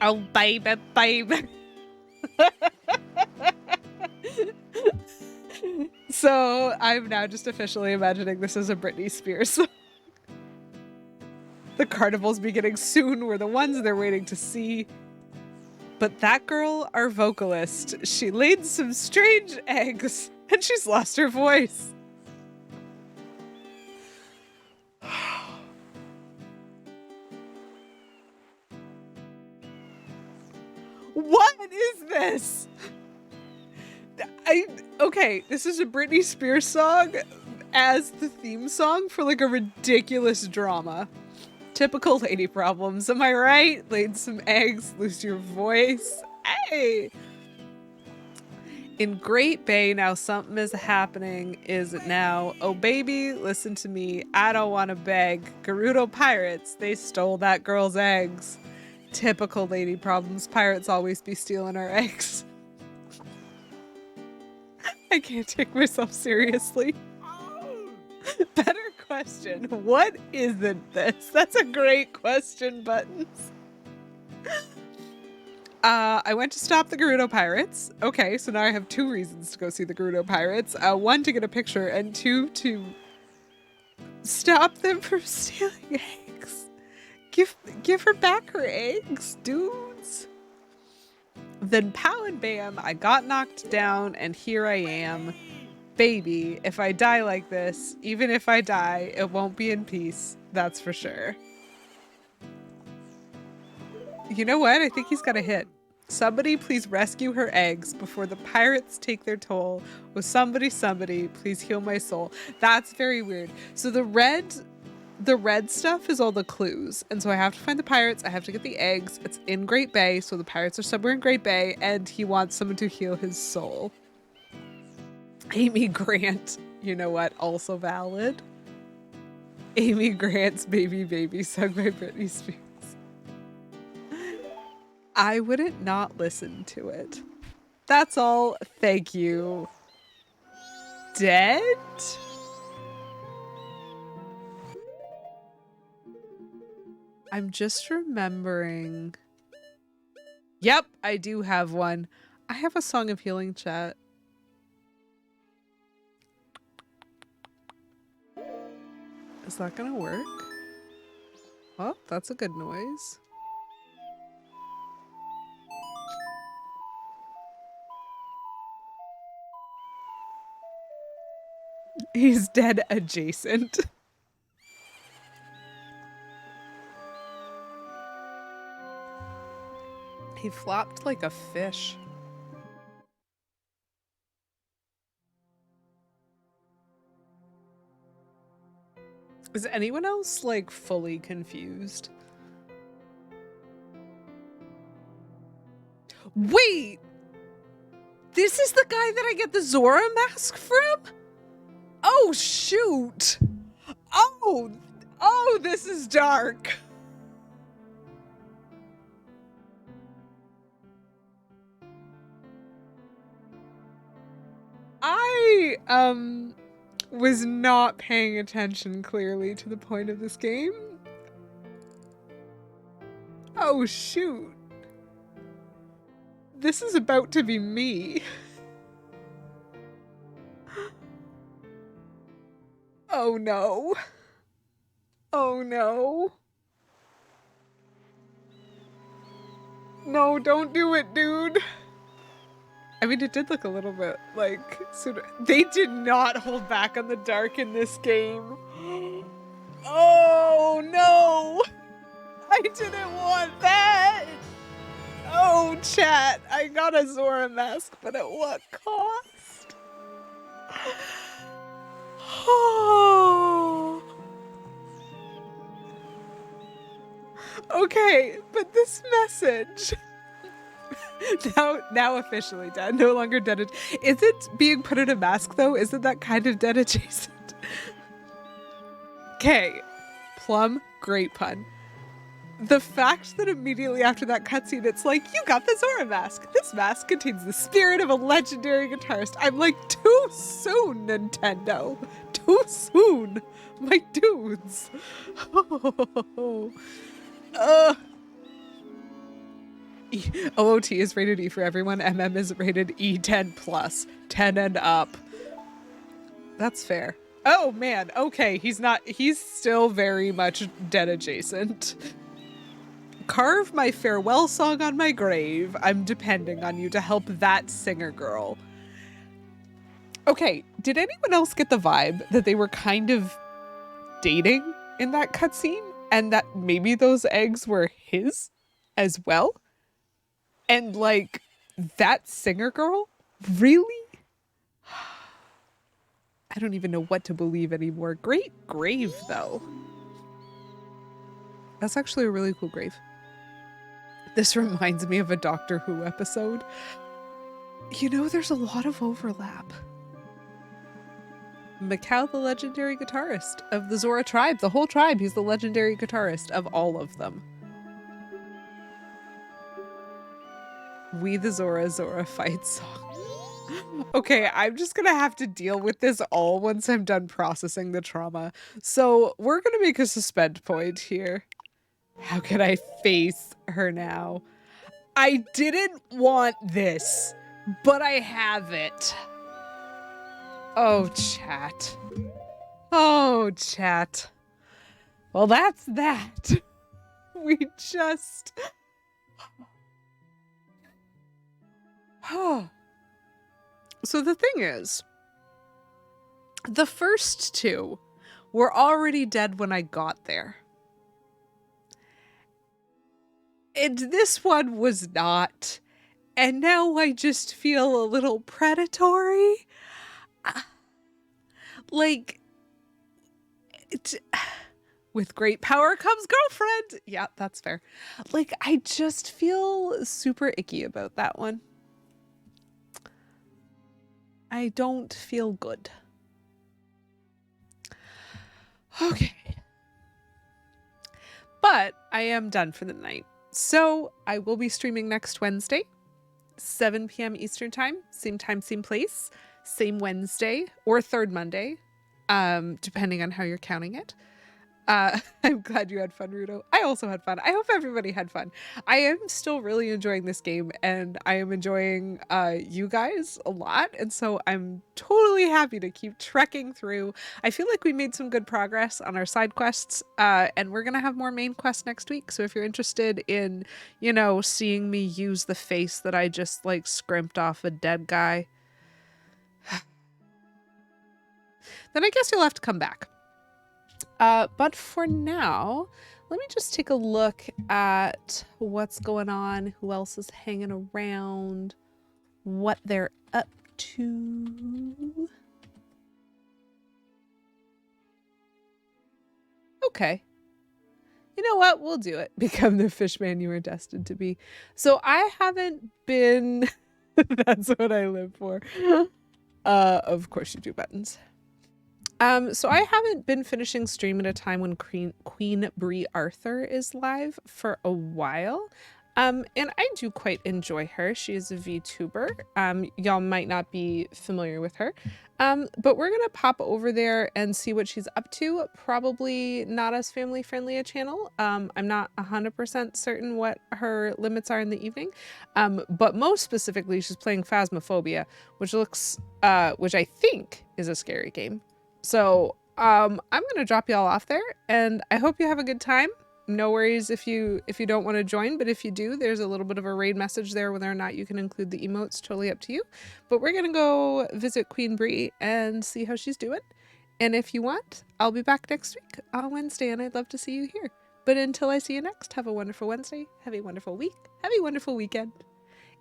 Oh, baby, baby. So I'm now just officially imagining this as a Britney Spears song. The carnival's beginning soon. We're the ones they're waiting to see. But that girl, our vocalist, she laid some strange eggs and she's lost her voice. What is this? Okay, this is a Britney Spears song as the theme song for like a ridiculous drama. Typical lady problems, am I right? Laid some eggs, lose your voice. Hey! In Great Bay, now something is happening, is it now? Oh baby, listen to me, I don't want to beg. Gerudo pirates, they stole that girl's eggs. Typical lady problems, pirates always be stealing our eggs. I can't take myself seriously. Better question. What isn't this? That's a great question, Buttons. I went to stop the Gerudo Pirates. Okay, so now I have 2 reasons to go see the Gerudo Pirates. 1, to get a picture, and 2, to Stop them from stealing eggs. Give her back her eggs, dudes. Then pow and bam, I got knocked down and here I am. Baby, if I die like this, even if I die, it won't be in peace. That's for sure. You know what? I think he's got a hit. Somebody please rescue her eggs before the pirates take their toll. With somebody, please heal my soul. That's very weird. So the red stuff is all the clues. And so I have to find the pirates. I have to get the eggs. It's in Great Bay. So the pirates are somewhere in Great Bay and he wants someone to heal his soul. Amy Grant, you know what? Also valid. Amy Grant's Baby Baby sung by Britney Spears. I wouldn't not listen to it. That's all. Thank you. Dead? I'm just remembering. Yep, I do have one. I have a Song of Healing, chat. Is that gonna work? Oh, that's a good noise. He's dead adjacent. He flopped like a fish. Is anyone else like fully confused? Wait! This is the guy that I get the Zora mask from? Oh, shoot. Oh, this is dark. I, was not paying attention clearly to the point of this game. Oh, shoot. This is about to be me. Oh no. Oh no. No, don't do it, dude. I mean, it did look a little bit like... They did not hold back on the dark in this game. Oh no! I didn't want that! Oh, chat, I got a Zora mask, but at what cost? Oh. Okay, but this message... now officially dead, no longer dead. Is it being put in a mask though? Isn't that kind of dead adjacent? Okay, plum, great pun. The fact that immediately after that cutscene, it's like, you got the Zora mask. This mask contains the spirit of a legendary guitarist. I'm like, too soon, Nintendo. Too soon, my dudes. OOT is rated E for everyone. MM is rated E10 plus, 10 and up. That's fair. Oh man, okay, he's still very much dead adjacent. Carve my farewell song on my grave. I'm depending on you to help that singer girl. Okay, did anyone else get the vibe that they were kind of dating in that cutscene? And that maybe those eggs were his as well? And like, that singer girl? Really? I don't even know what to believe anymore. Great grave, though. That's actually a really cool grave. This reminds me of a Doctor Who episode. You know, there's a lot of overlap. Mikau, the legendary guitarist of the Zora tribe. The whole tribe, he's the legendary guitarist of all of them. We the Zora fight song. Okay, I'm just gonna have to deal with this all once I'm done processing the trauma. So we're gonna make a suspend point here. How can I face her now? I didn't want this, but I have it. Oh, chat. Oh, chat. Well, that's that. We just... So the thing is, the first two were already dead when I got there. And this one was not. And now I just feel a little predatory. Like, with great power comes girlfriend. Yeah, that's fair. Like, I just feel super icky about that one. I don't feel good. Okay. But I am done for the night. So I will be streaming next Wednesday, 7 p.m. Eastern time, same place, same Wednesday or third Monday, depending on how you're counting it. I'm glad you had fun, Rudo. I also had fun. I hope everybody had fun. I am still really enjoying this game, and I am enjoying you guys a lot, and so I'm totally happy to keep trekking through. I feel like we made some good progress on our side quests, and we're gonna have more main quests next week. So if you're interested in, you know, seeing me use the face that I just like scrimped off a dead guy, then I guess you'll have to come back. But for now, let me just take a look at what's going on, who else is hanging around, what they're up to. Okay. You know what? We'll do it. Become the fishman you were destined to be. So I haven't been... That's what I live for. Of course you do, buttons. So I haven't been finishing stream at a time when Queen Brie Arthur is live for a while. And I do quite enjoy her. She is a VTuber. Y'all might not be familiar with her. But we're gonna pop over there and see what she's up to. Probably not as family friendly a channel. I'm not 100% certain what her limits are in the evening. But most specifically, she's playing Phasmophobia, which I think is a scary game. So I'm gonna drop y'all off there, and I hope you have a good time. No worries if you don't want to join, but if you do, there's a little bit of a raid message there. Whether or not you can include the emotes, totally up to you. But we're gonna go visit Queen Brie and see how she's doing. And if you want, I'll be back next week on Wednesday, and I'd love to see you here. But until I see you next, have a wonderful Wednesday, have a wonderful week, have a wonderful weekend,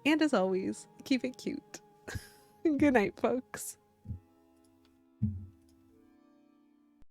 and as always, keep it cute. Good night, folks.